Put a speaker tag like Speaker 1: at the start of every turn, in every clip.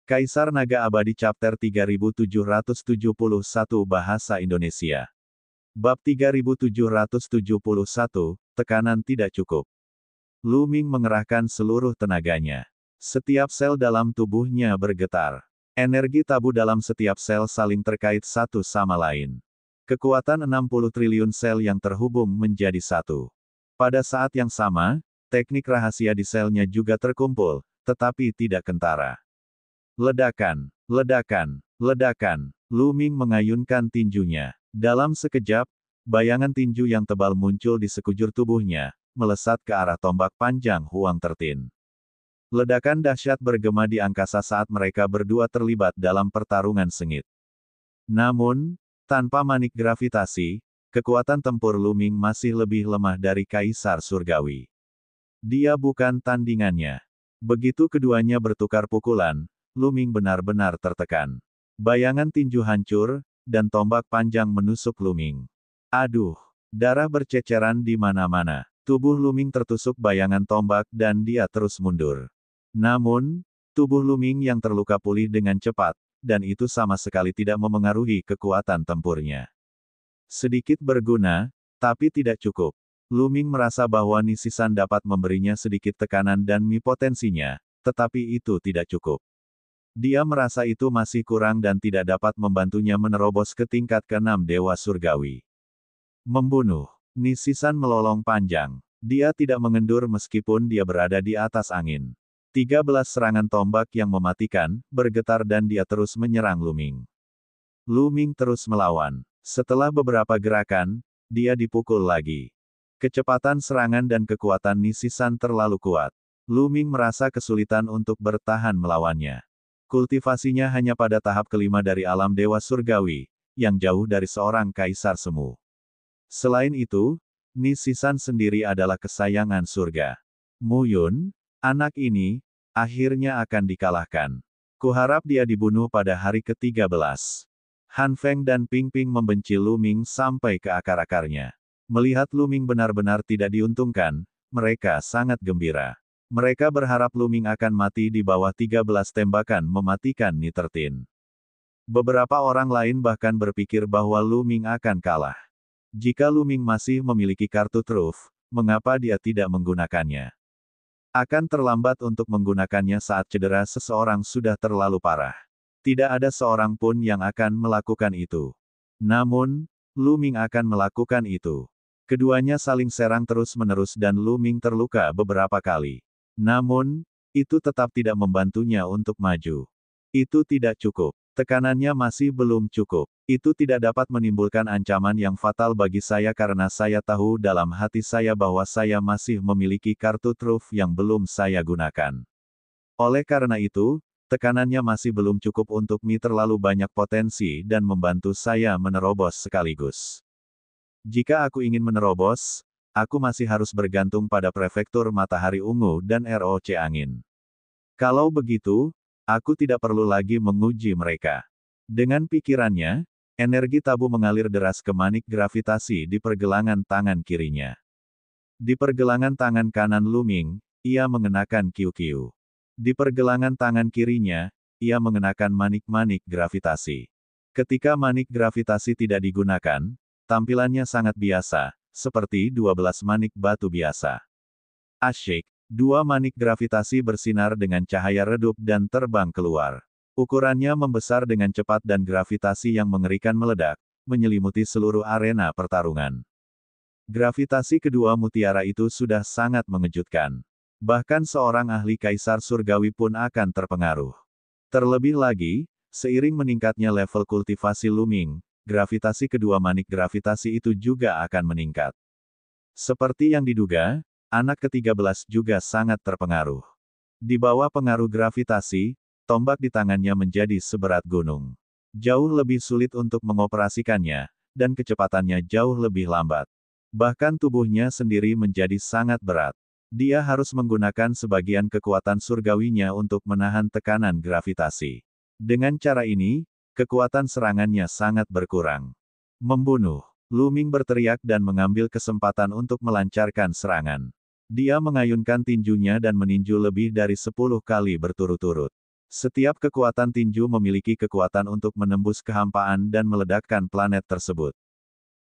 Speaker 1: Kaisar Naga Abadi Chapter 3771 Bahasa Indonesia. Bab 3771, Tekanan Tidak Cukup. Lu Ming mengerahkan seluruh tenaganya. Setiap sel dalam tubuhnya bergetar. Energi tabu dalam setiap sel saling terkait satu sama lain. Kekuatan 60 triliun sel yang terhubung menjadi satu. Pada saat yang sama, teknik rahasia di selnya juga terkumpul, tetapi tidak kentara. Ledakan, ledakan, ledakan. Lu Ming mengayunkan tinjunya. Dalam sekejap, bayangan tinju yang tebal muncul di sekujur tubuhnya, melesat ke arah tombak panjang Huang Tertin. Ledakan dahsyat bergema di angkasa saat mereka berdua terlibat dalam pertarungan sengit. Namun, tanpa manik gravitasi, kekuatan tempur Lu Ming masih lebih lemah dari Kaisar Surgawi. Dia bukan tandingannya. Begitu keduanya bertukar pukulan, Lu Ming benar-benar tertekan. Bayangan tinju hancur, dan tombak panjang menusuk Lu Ming. Aduh! Darah berceceran di mana-mana. Tubuh Lu Ming tertusuk bayangan tombak dan dia terus mundur. Namun, tubuh Lu Ming yang terluka pulih dengan cepat, dan itu sama sekali tidak memengaruhi kekuatan tempurnya. Sedikit berguna, tapi tidak cukup. Lu Ming merasa bahwa Nisisan dapat memberinya sedikit tekanan dan potensinya, tetapi itu tidak cukup. Dia merasa itu masih kurang dan tidak dapat membantunya menerobos ke tingkat ke-6 Dewa Surgawi. Membunuh. Nisisan melolong panjang. Dia tidak mengendur meskipun dia berada di atas angin. 13 serangan tombak yang mematikan, bergetar dan dia terus menyerang Lu Ming. Lu Ming terus melawan. Setelah beberapa gerakan, dia dipukul lagi. Kecepatan serangan dan kekuatan Nisisan terlalu kuat. Lu Ming merasa kesulitan untuk bertahan melawannya. Kultivasinya hanya pada tahap kelima dari alam Dewa Surgawi, yang jauh dari seorang Kaisar Semu. Selain itu, Nisisan sendiri adalah kesayangan surga. Mu Yun, anak ini, akhirnya akan dikalahkan. Kuharap dia dibunuh pada hari ke-13. Han Feng dan Ping Ping membenci Lu Ming sampai ke akar-akarnya. Melihat Lu Ming benar-benar tidak diuntungkan, mereka sangat gembira. Mereka berharap Lu Ming akan mati di bawah 13 tembakan mematikan Ni Tertin. Beberapa orang lain bahkan berpikir bahwa Lu Ming akan kalah. Jika Lu Ming masih memiliki kartu truf, mengapa dia tidak menggunakannya? Akan terlambat untuk menggunakannya saat cedera seseorang sudah terlalu parah. Tidak ada seorang pun yang akan melakukan itu. Namun, Lu Ming akan melakukan itu. Keduanya saling serang terus-menerus dan Lu Ming terluka beberapa kali. Namun, itu tetap tidak membantunya untuk maju. Itu tidak cukup. Tekanannya masih belum cukup. Itu tidak dapat menimbulkan ancaman yang fatal bagi saya karena saya tahu dalam hati saya bahwa saya masih memiliki kartu truf yang belum saya gunakan. Oleh karena itu, tekanannya masih belum cukup untuk terlalu banyak potensi dan membantu saya menerobos sekaligus. Jika aku ingin menerobos, aku masih harus bergantung pada prefektur matahari ungu dan ROC angin. Kalau begitu, aku tidak perlu lagi menguji mereka. Dengan pikirannya, energi tabu mengalir deras ke manik gravitasi di pergelangan tangan kirinya. Di pergelangan tangan kanan Lu Ming, ia mengenakan QQ. Di pergelangan tangan kirinya, ia mengenakan manik-manik gravitasi. Ketika manik gravitasi tidak digunakan, tampilannya sangat biasa, seperti 12 manik batu biasa. Asyik, 2 manik gravitasi bersinar dengan cahaya redup dan terbang keluar. Ukurannya membesar dengan cepat dan gravitasi yang mengerikan meledak, menyelimuti seluruh arena pertarungan. Gravitasi kedua mutiara itu sudah sangat mengejutkan. Bahkan seorang ahli Kaisar Surgawi pun akan terpengaruh. Terlebih lagi, seiring meningkatnya level kultivasi Lu Ming, gravitasi kedua manik gravitasi itu juga akan meningkat. Seperti yang diduga, anak ke-13 juga sangat terpengaruh. Di bawah pengaruh gravitasi, tombak di tangannya menjadi seberat gunung. Jauh lebih sulit untuk mengoperasikannya, dan kecepatannya jauh lebih lambat. Bahkan tubuhnya sendiri menjadi sangat berat. Dia harus menggunakan sebagian kekuatan surgawinya untuk menahan tekanan gravitasi. Dengan cara ini, kekuatan serangannya sangat berkurang. Membunuh. Lu Ming berteriak dan mengambil kesempatan untuk melancarkan serangan. Dia mengayunkan tinjunya dan meninju lebih dari 10 kali berturut-turut. Setiap kekuatan tinju memiliki kekuatan untuk menembus kehampaan dan meledakkan planet tersebut.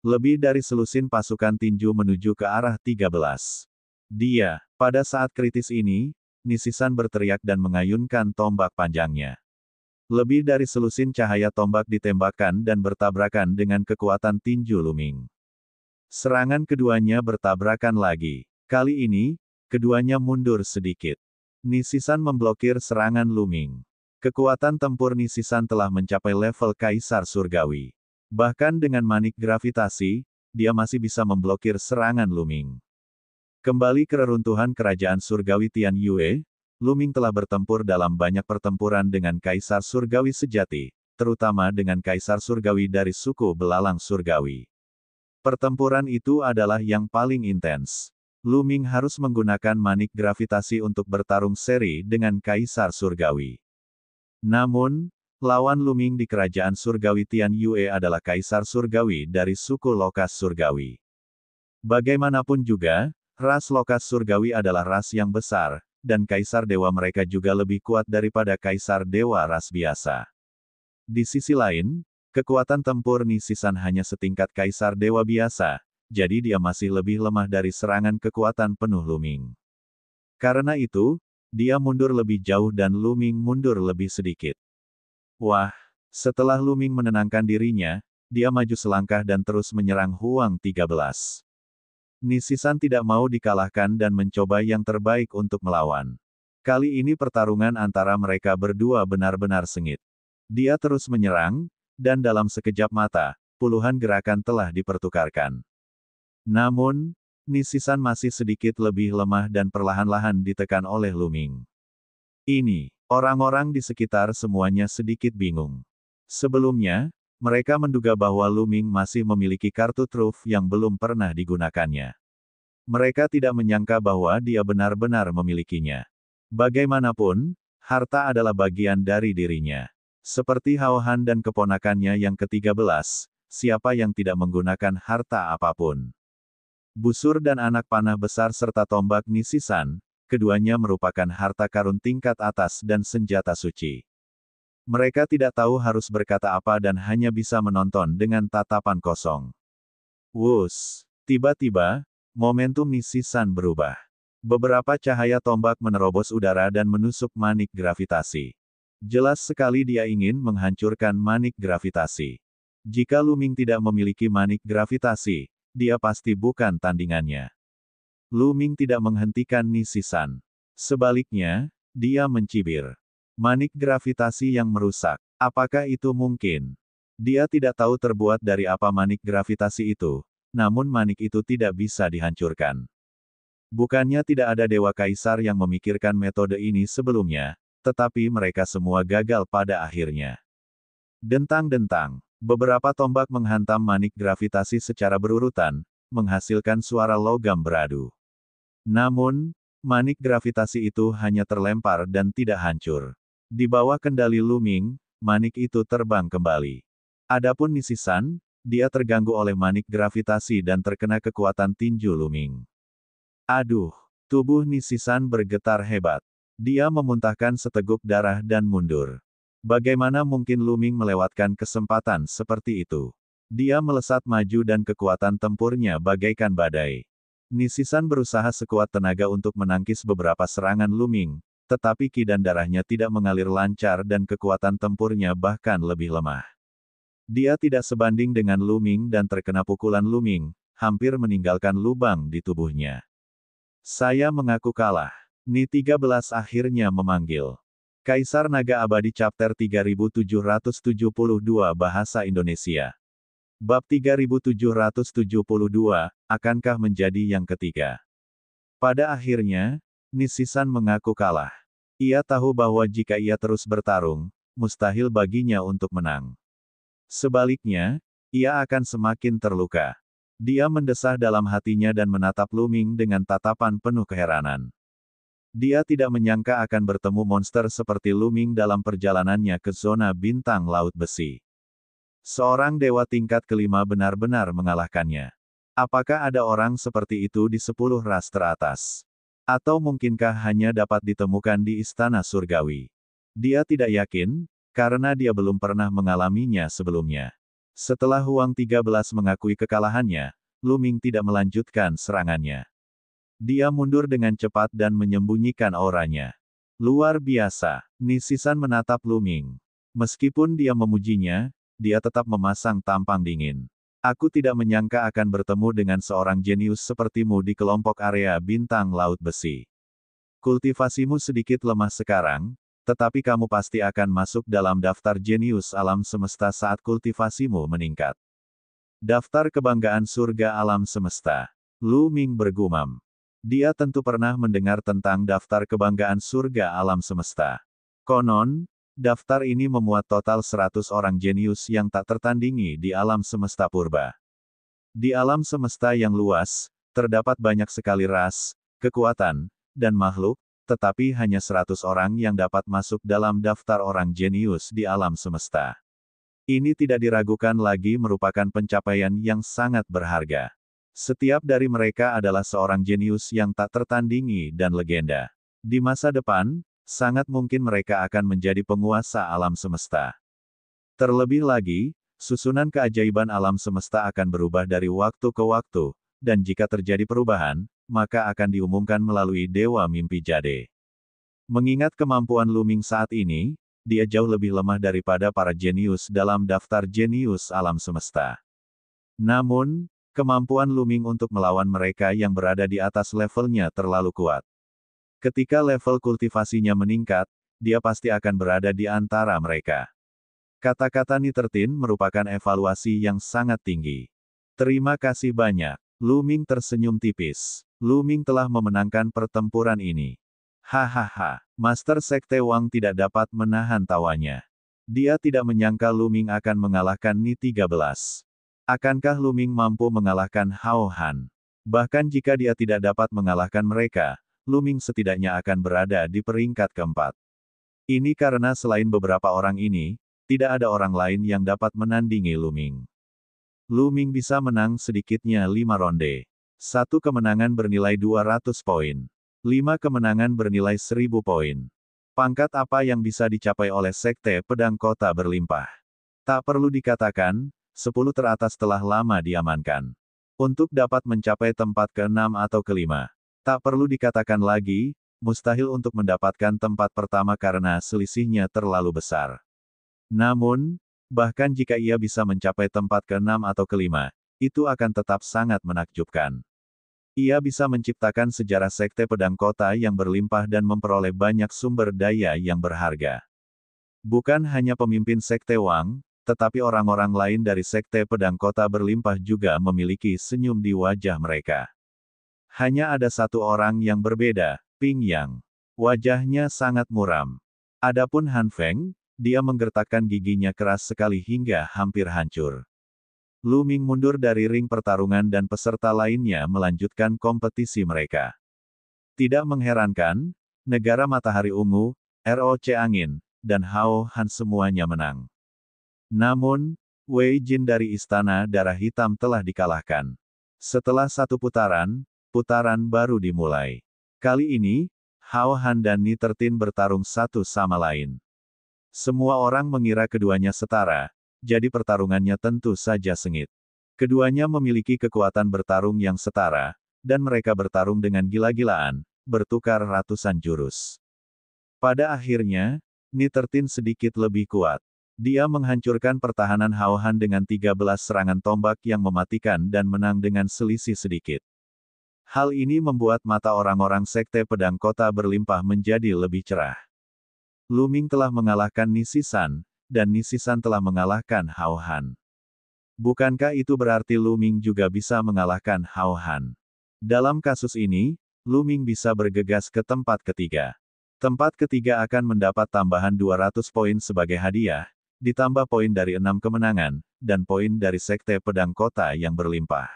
Speaker 1: Lebih dari selusin pasukan tinju menuju ke arah 13. Pada saat kritis ini, Nishisan berteriak dan mengayunkan tombak panjangnya. Lebih dari selusin cahaya tombak ditembakkan dan bertabrakan dengan kekuatan tinju Lu-Ming. Serangan keduanya bertabrakan lagi. Kali ini, keduanya mundur sedikit. Nishisan memblokir serangan Lu-Ming. Kekuatan tempur Nishisan telah mencapai level Kaisar Surgawi. Bahkan dengan manik gravitasi, dia masih bisa memblokir serangan Lu-Ming. Kembali ke reruntuhan kerajaan surgawi Tian Yue, Lu-Ming telah bertempur dalam banyak pertempuran dengan Kaisar Surgawi sejati, terutama dengan Kaisar Surgawi dari suku Belalang Surgawi. Pertempuran itu adalah yang paling intens. Lu-Ming harus menggunakan manik gravitasi untuk bertarung seri dengan Kaisar Surgawi. Namun, lawan Lu-Ming di kerajaan surgawi Tian Yue adalah Kaisar Surgawi dari suku Lokas Surgawi. Bagaimanapun juga, ras Lokas Surgawi adalah ras yang besar, dan Kaisar Dewa mereka juga lebih kuat daripada Kaisar Dewa ras biasa. Di sisi lain, kekuatan tempur Nishisan hanya setingkat Kaisar Dewa biasa, jadi dia masih lebih lemah dari serangan kekuatan penuh Lu-Ming. Karena itu, dia mundur lebih jauh dan Lu-Ming mundur lebih sedikit. Wah, setelah Lu-Ming menenangkan dirinya, dia maju selangkah dan terus menyerang Huang 13. Nishisan tidak mau dikalahkan dan mencoba yang terbaik untuk melawan. Kali ini pertarungan antara mereka berdua benar-benar sengit. Dia terus menyerang, dan dalam sekejap mata, puluhan gerakan telah dipertukarkan. Namun, Nishisan masih sedikit lebih lemah dan perlahan-lahan ditekan oleh Lu-Ming. Ini, orang-orang di sekitar semuanya sedikit bingung. Sebelumnya, mereka menduga bahwa Lu-Ming masih memiliki kartu truf yang belum pernah digunakannya. Mereka tidak menyangka bahwa dia benar-benar memilikinya. Bagaimanapun, harta adalah bagian dari dirinya. Seperti Hao Han dan keponakannya yang ke-13, siapa yang tidak menggunakan harta apapun. Busur dan anak panah besar serta tombak Nishisan, keduanya merupakan harta karun tingkat atas dan senjata suci. Mereka tidak tahu harus berkata apa dan hanya bisa menonton dengan tatapan kosong. Wus! Tiba-tiba, momentum Nishisan berubah. Beberapa cahaya tombak menerobos udara dan menusuk manik gravitasi. Jelas sekali dia ingin menghancurkan manik gravitasi. Jika Lu-Ming tidak memiliki manik gravitasi, dia pasti bukan tandingannya. Lu-Ming tidak menghentikan Nishisan. Sebaliknya, dia mencibir. Manik gravitasi yang merusak. Apakah itu mungkin? Dia tidak tahu terbuat dari apa manik gravitasi itu, namun manik itu tidak bisa dihancurkan. Bukannya tidak ada Dewa Kaisar yang memikirkan metode ini sebelumnya, tetapi mereka semua gagal pada akhirnya. Dentang-dentang, beberapa tombak menghantam manik gravitasi secara berurutan, menghasilkan suara logam beradu. Namun, manik gravitasi itu hanya terlempar dan tidak hancur. Di bawah kendali Lu-Ming, manik itu terbang kembali. Adapun Nishisan, dia terganggu oleh manik gravitasi dan terkena kekuatan tinju Lu-Ming. Aduh, tubuh Nishisan bergetar hebat. Dia memuntahkan seteguk darah dan mundur. Bagaimana mungkin Lu-Ming melewatkan kesempatan seperti itu? Dia melesat maju dan kekuatan tempurnya bagaikan badai. Nishisan berusaha sekuat tenaga untuk menangkis beberapa serangan Lu-Ming, tetapi ki dan darahnya tidak mengalir lancar dan kekuatan tempurnya bahkan lebih lemah. Dia tidak sebanding dengan Lu-Ming dan terkena pukulan Lu-Ming, hampir meninggalkan lubang di tubuhnya. Saya mengaku kalah. Ni-13 akhirnya memanggil. Kaisar Naga Abadi Chapter 3772 Bahasa Indonesia. Bab 3772, akankah menjadi yang ketiga? Pada akhirnya, Nishisan mengaku kalah. Ia tahu bahwa jika ia terus bertarung, mustahil baginya untuk menang. Sebaliknya, ia akan semakin terluka. Dia mendesah dalam hatinya dan menatap Lu-Ming dengan tatapan penuh keheranan. Dia tidak menyangka akan bertemu monster seperti Lu-Ming dalam perjalanannya ke zona bintang laut besi. Seorang dewa tingkat kelima benar-benar mengalahkannya. Apakah ada orang seperti itu di 10 ras teratas? Atau mungkinkah hanya dapat ditemukan di Istana Surgawi? Dia tidak yakin, karena dia belum pernah mengalaminya sebelumnya. Setelah Huang 13 mengakui kekalahannya, Lu Ming tidak melanjutkan serangannya. Dia mundur dengan cepat dan menyembunyikan auranya. Luar biasa, Nisisan menatap Lu Ming. Meskipun dia memujinya, dia tetap memasang tampang dingin. Aku tidak menyangka akan bertemu dengan seorang jenius sepertimu di kelompok area bintang laut besi. Kultivasimu sedikit lemah sekarang, tetapi kamu pasti akan masuk dalam daftar jenius alam semesta saat kultivasimu meningkat. Daftar kebanggaan surga alam semesta. Lu Ming bergumam. Dia tentu pernah mendengar tentang daftar kebanggaan surga alam semesta. Konon, daftar ini memuat total 100 orang jenius yang tak tertandingi di alam semesta purba. Di alam semesta yang luas, terdapat banyak sekali ras, kekuatan, dan makhluk, tetapi hanya 100 orang yang dapat masuk dalam daftar orang jenius di alam semesta. Ini tidak diragukan lagi merupakan pencapaian yang sangat berharga. Setiap dari mereka adalah seorang jenius yang tak tertandingi dan legenda. Di masa depan, sangat mungkin mereka akan menjadi penguasa alam semesta. Terlebih lagi, susunan keajaiban alam semesta akan berubah dari waktu ke waktu, dan jika terjadi perubahan, maka akan diumumkan melalui Dewa Mimpi Jade. Mengingat kemampuan Lu Ming saat ini, dia jauh lebih lemah daripada para jenius dalam daftar jenius alam semesta. Namun, kemampuan Lu Ming untuk melawan mereka yang berada di atas levelnya terlalu kuat. Ketika level kultivasinya meningkat, dia pasti akan berada di antara mereka. Kata-kata Nitertin merupakan evaluasi yang sangat tinggi. Terima kasih banyak. Lu Ming tersenyum tipis. Lu Ming telah memenangkan pertempuran ini. Hahaha, Master Sekte Wang tidak dapat menahan tawanya. Dia tidak menyangka Lu Ming akan mengalahkan Ni 13. Akankah Lu Ming mampu mengalahkan Hao Han? Bahkan jika dia tidak dapat mengalahkan mereka, Lu Ming setidaknya akan berada di peringkat keempat. Ini karena selain beberapa orang ini, tidak ada orang lain yang dapat menandingi Lu Ming. Lu Ming bisa menang sedikitnya 5 ronde. 1 kemenangan bernilai 200 poin. 5 kemenangan bernilai 1000 poin. Pangkat apa yang bisa dicapai oleh Sekte Pedang Kota Berlimpah? Tak perlu dikatakan, 10 teratas telah lama diamankan. Untuk dapat mencapai tempat ke-6 atau ke-5. Tak perlu dikatakan lagi, mustahil untuk mendapatkan tempat pertama karena selisihnya terlalu besar. Namun, bahkan jika ia bisa mencapai tempat ke-6 atau ke-5, itu akan tetap sangat menakjubkan. Ia bisa menciptakan sejarah Sekte Pedang Kota yang berlimpah dan memperoleh banyak sumber daya yang berharga. Bukan hanya pemimpin Sekte Wang, tetapi orang-orang lain dari Sekte Pedang Kota Berlimpah juga memiliki senyum di wajah mereka. Hanya ada satu orang yang berbeda, Ping Yang. Wajahnya sangat muram. Adapun Han Feng, dia menggertakkan giginya keras sekali hingga hampir hancur. Lu Ming mundur dari ring pertarungan dan peserta lainnya melanjutkan kompetisi mereka. Tidak mengherankan, negara Matahari Ungu, ROC Angin, dan Hao Han semuanya menang. Namun, Wei Jin dari Istana Darah Hitam telah dikalahkan. Setelah 1 putaran, putaran baru dimulai. Kali ini, Hao Han dan Nitertin bertarung satu sama lain. Semua orang mengira keduanya setara, jadi pertarungannya tentu saja sengit. Keduanya memiliki kekuatan bertarung yang setara, dan mereka bertarung dengan gila-gilaan, bertukar ratusan jurus. Pada akhirnya, Nitertin sedikit lebih kuat. Dia menghancurkan pertahanan Hao Han dengan 13 serangan tombak yang mematikan dan menang dengan selisih sedikit. Hal ini membuat mata orang-orang Sekte Pedang Kota Berlimpah menjadi lebih cerah. Lu Ming telah mengalahkan Nisisan, dan Nisisan telah mengalahkan Hao Han. Bukankah itu berarti Lu Ming juga bisa mengalahkan Hao Han? Dalam kasus ini, Lu Ming bisa bergegas ke tempat ketiga. Tempat ketiga akan mendapat tambahan 200 poin sebagai hadiah, ditambah poin dari 6 kemenangan, dan poin dari Sekte Pedang Kota yang berlimpah.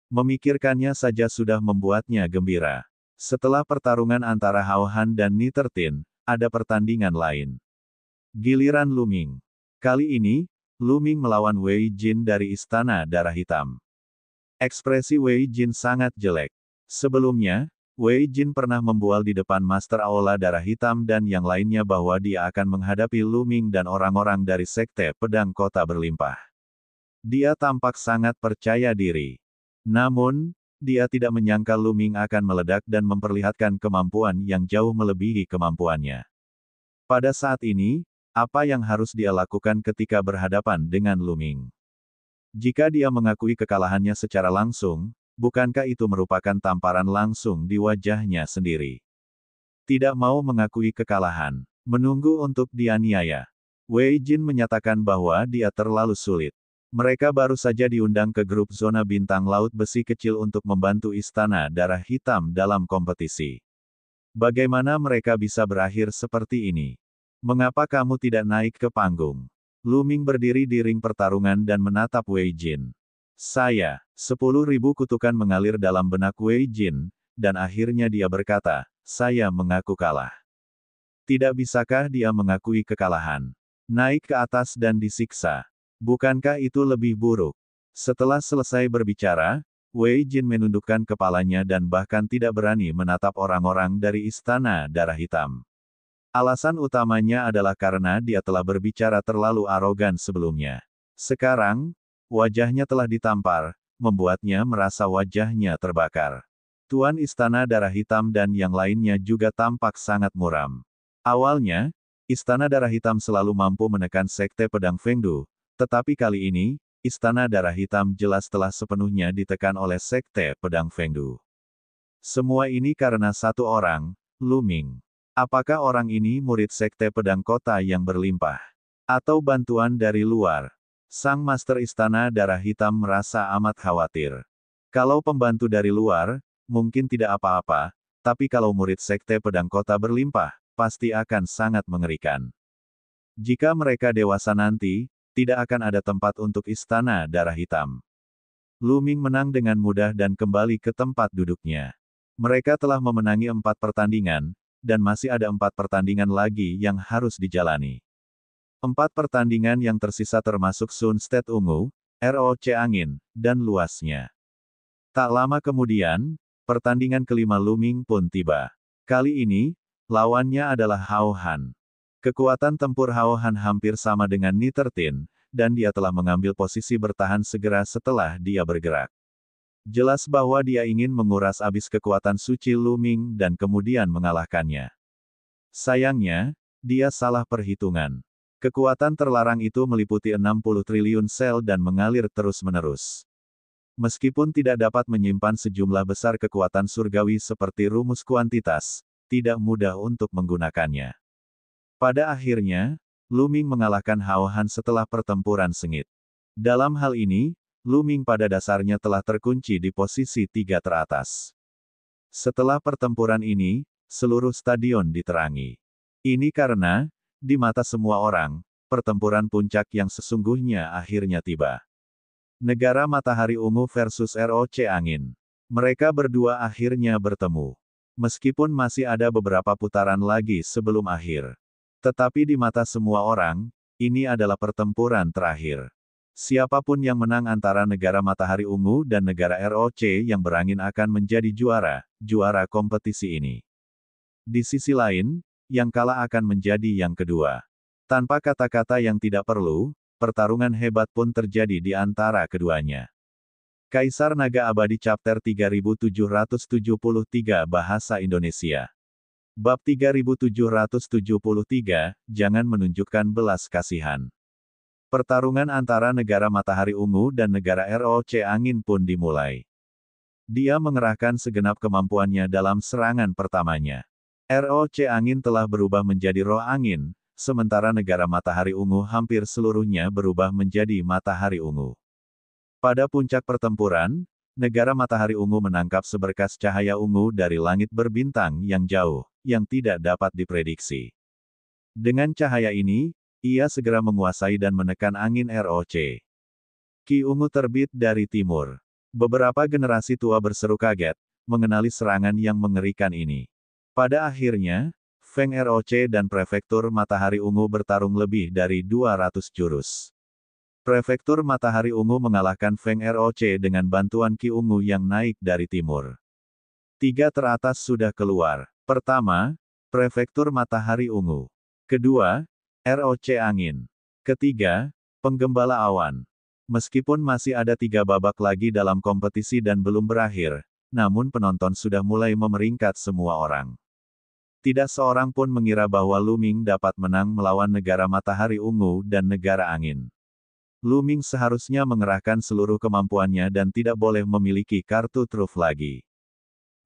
Speaker 1: Memikirkannya saja sudah membuatnya gembira. Setelah pertarungan antara Hao Han dan Nitertin, ada pertandingan lain. Giliran Lu Ming. Kali ini, Lu Ming melawan Wei Jin dari Istana Darah Hitam. Ekspresi Wei Jin sangat jelek. Sebelumnya, Wei Jin pernah membual di depan Master Aula Darah Hitam dan yang lainnya bahwa dia akan menghadapi Lu Ming dan orang-orang dari Sekte Pedang Kota Berlimpah. Dia tampak sangat percaya diri. Namun, dia tidak menyangka Lu Ming akan meledak dan memperlihatkan kemampuan yang jauh melebihi kemampuannya. Pada saat ini, apa yang harus dia lakukan ketika berhadapan dengan Lu Ming? Jika dia mengakui kekalahannya secara langsung, bukankah itu merupakan tamparan langsung di wajahnya sendiri? Tidak mau mengakui kekalahan, menunggu untuk dianiaya. Wei Jin menyatakan bahwa dia terlalu sulit. Mereka baru saja diundang ke grup zona bintang laut besi kecil untuk membantu Istana Darah Hitam dalam kompetisi. Bagaimana mereka bisa berakhir seperti ini? Mengapa kamu tidak naik ke panggung? Lu Ming berdiri di ring pertarungan dan menatap Wei Jin. Saya, 10.000 kutukan mengalir dalam benak Wei Jin, dan akhirnya dia berkata, saya mengaku kalah. Tidak bisakah dia mengakui kekalahan? Naik ke atas dan disiksa. Bukankah itu lebih buruk? Setelah selesai berbicara, Wei Jin menundukkan kepalanya dan bahkan tidak berani menatap orang-orang dari Istana Darah Hitam. Alasan utamanya adalah karena dia telah berbicara terlalu arogan sebelumnya. Sekarang, wajahnya telah ditampar, membuatnya merasa wajahnya terbakar. Tuan Istana Darah Hitam dan yang lainnya juga tampak sangat muram. Awalnya, Istana Darah Hitam selalu mampu menekan Sekte Pedang Fengdu, tetapi kali ini, Istana Darah Hitam jelas telah sepenuhnya ditekan oleh Sekte Pedang Fengdu. Semua ini karena satu orang, Lu Ming. Apakah orang ini murid Sekte Pedang Kota yang berlimpah? Atau bantuan dari luar? Sang Master Istana Darah Hitam merasa amat khawatir. Kalau pembantu dari luar, mungkin tidak apa-apa, tapi kalau murid Sekte Pedang Kota berlimpah, pasti akan sangat mengerikan. Jika mereka dewasa nanti, tidak akan ada tempat untuk Istana Darah Hitam. Lu Ming menang dengan mudah dan kembali ke tempat duduknya. Mereka telah memenangi 4 pertandingan, dan masih ada 4 pertandingan lagi yang harus dijalani. 4 pertandingan yang tersisa termasuk Sun State Ungu, ROC Angin, dan luasnya. Tak lama kemudian, pertandingan kelima Lu Ming pun tiba. Kali ini, lawannya adalah Hao Han. Kekuatan tempur Hao Han hampir sama dengan Ni-13, dan dia telah mengambil posisi bertahan segera setelah dia bergerak. Jelas bahwa dia ingin menguras habis kekuatan suci Lu Ming dan kemudian mengalahkannya. Sayangnya, dia salah perhitungan. Kekuatan terlarang itu meliputi 60 triliun sel dan mengalir terus-menerus. Meskipun tidak dapat menyimpan sejumlah besar kekuatan surgawi seperti rumus kuantitas, tidak mudah untuk menggunakannya. Pada akhirnya, Lu Ming mengalahkan Hao Han setelah pertempuran sengit. Dalam hal ini, Lu Ming pada dasarnya telah terkunci di posisi 3 teratas. Setelah pertempuran ini, seluruh stadion diterangi. Ini karena, di mata semua orang, pertempuran puncak yang sesungguhnya akhirnya tiba. Negara Matahari Ungu versus ROC Angin. Mereka berdua akhirnya bertemu. Meskipun masih ada beberapa putaran lagi sebelum akhir. Tetapi di mata semua orang, ini adalah pertempuran terakhir. Siapapun yang menang antara Negara Matahari Ungu dan Negara ROC yang berangin akan menjadi juara kompetisi ini. Di sisi lain, yang kalah akan menjadi yang kedua. Tanpa kata-kata yang tidak perlu, pertarungan hebat pun terjadi di antara keduanya. Kaisar Naga Abadi Chapter 3773 Bahasa Indonesia. Bab 3773, Jangan menunjukkan belas kasihan. Pertarungan antara Negara Matahari Ungu dan Negara ROC Angin pun dimulai. Dia mengerahkan segenap kemampuannya dalam serangan pertamanya. ROC Angin telah berubah menjadi roh angin, sementara Negara Matahari Ungu hampir seluruhnya berubah menjadi matahari ungu. Pada puncak pertempuran, Negara Matahari Ungu menangkap seberkas cahaya ungu dari langit berbintang yang jauh, yang tidak dapat diprediksi. Dengan cahaya ini, ia segera menguasai dan menekan angin ROC. Ki ungu terbit dari timur. Beberapa generasi tua berseru kaget, mengenali serangan yang mengerikan ini. Pada akhirnya, Feng ROC dan Prefektur Matahari Ungu bertarung lebih dari 200 jurus. Prefektur Matahari Ungu mengalahkan Feng ROC dengan bantuan Ki Ungu yang naik dari timur. 3 teratas sudah keluar. Pertama, Prefektur Matahari Ungu. Kedua, ROC Angin. Ketiga, Penggembala Awan. Meskipun masih ada 3 babak lagi dalam kompetisi dan belum berakhir, namun penonton sudah mulai memeringkat semua orang. Tidak seorang pun mengira bahwa Lu Ming dapat menang melawan negara Matahari Ungu dan negara Angin. Lu Ming seharusnya mengerahkan seluruh kemampuannya dan tidak boleh memiliki kartu truf lagi.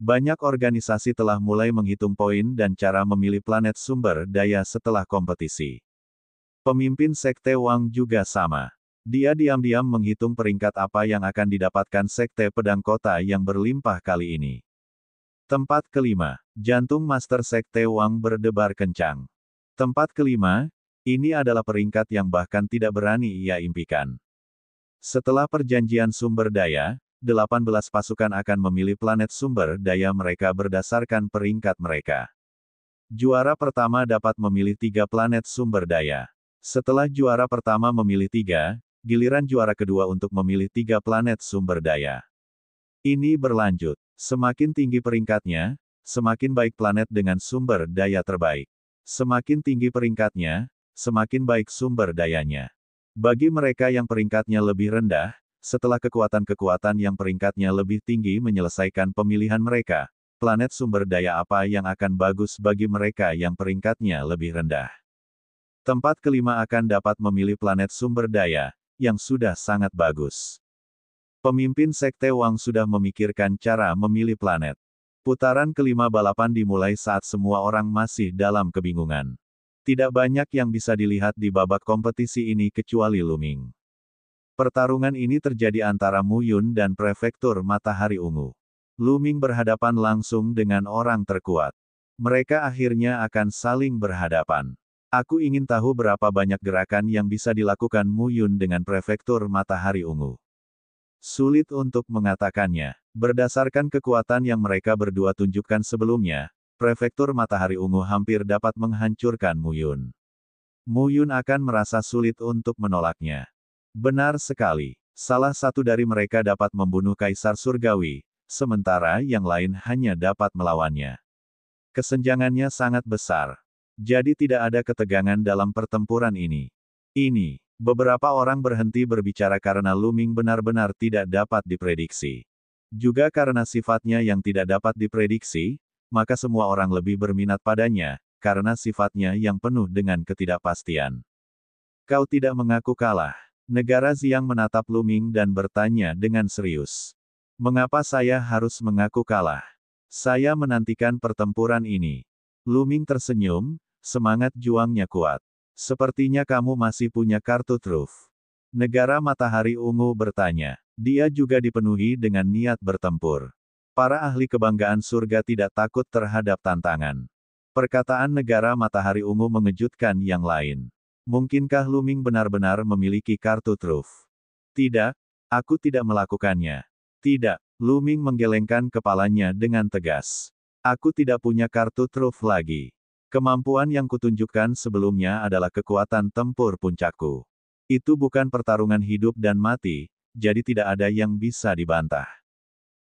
Speaker 1: Banyak organisasi telah mulai menghitung poin dan cara memilih planet sumber daya setelah kompetisi. Pemimpin Sekte Wang juga sama. Dia diam-diam menghitung peringkat apa yang akan didapatkan Sekte Pedang Kota yang berlimpah kali ini. Tempat kelima, jantung Master Sekte Wang berdebar kencang. Tempat kelima, ini adalah peringkat yang bahkan tidak berani ia impikan. Setelah perjanjian sumber daya, 18 pasukan akan memilih planet sumber daya mereka berdasarkan peringkat mereka. Juara pertama dapat memilih 3 planet sumber daya. Setelah juara pertama memilih 3, giliran juara kedua untuk memilih 3 planet sumber daya. Ini berlanjut. Semakin tinggi peringkatnya, semakin baik planet dengan sumber daya terbaik. Semakin tinggi peringkatnya, semakin baik sumber dayanya. Bagi mereka yang peringkatnya lebih rendah, setelah kekuatan-kekuatan yang peringkatnya lebih tinggi menyelesaikan pemilihan mereka, planet sumber daya apa yang akan bagus bagi mereka yang peringkatnya lebih rendah. Tempat kelima akan dapat memilih planet sumber daya, yang sudah sangat bagus. Pemimpin Sekte Wang sudah memikirkan cara memilih planet. Putaran kelima balapan dimulai saat semua orang masih dalam kebingungan. Tidak banyak yang bisa dilihat di babak kompetisi ini kecuali Lu Ming. Pertarungan ini terjadi antara Mu Yun dan Prefektur Matahari Ungu. Lu Ming berhadapan langsung dengan orang terkuat. Mereka akhirnya akan saling berhadapan. Aku ingin tahu berapa banyak gerakan yang bisa dilakukan Mu Yun dengan Prefektur Matahari Ungu. Sulit untuk mengatakannya. Berdasarkan kekuatan yang mereka berdua tunjukkan sebelumnya, Prefektur Matahari Ungu hampir dapat menghancurkan Mu Yun. Mu Yun akan merasa sulit untuk menolaknya. Benar sekali. Salah satu dari mereka dapat membunuh Kaisar Surgawi, sementara yang lain hanya dapat melawannya. Kesenjangannya sangat besar. Jadi tidak ada ketegangan dalam pertempuran ini. Beberapa orang berhenti berbicara karena Lu Ming benar-benar tidak dapat diprediksi. Juga karena sifatnya yang tidak dapat diprediksi, maka semua orang lebih berminat padanya, karena sifatnya yang penuh dengan ketidakpastian. Kau tidak mengaku kalah. Negara Xiang menatap Lu Ming dan bertanya dengan serius. Mengapa saya harus mengaku kalah? Saya menantikan pertempuran ini. Lu Ming tersenyum. Semangat juangnya kuat. Sepertinya kamu masih punya kartu truf. Negara Matahari Ungu bertanya. Dia juga dipenuhi dengan niat bertempur. Para ahli kebanggaan surga tidak takut terhadap tantangan. Perkataan Negara Matahari Ungu mengejutkan yang lain. Mungkinkah Lu Ming benar-benar memiliki kartu truf? Tidak, aku tidak melakukannya. Tidak, Lu Ming menggelengkan kepalanya dengan tegas. Aku tidak punya kartu truf lagi. Kemampuan yang kutunjukkan sebelumnya adalah kekuatan tempur puncakku. Itu bukan pertarungan hidup dan mati, jadi tidak ada yang bisa dibantah.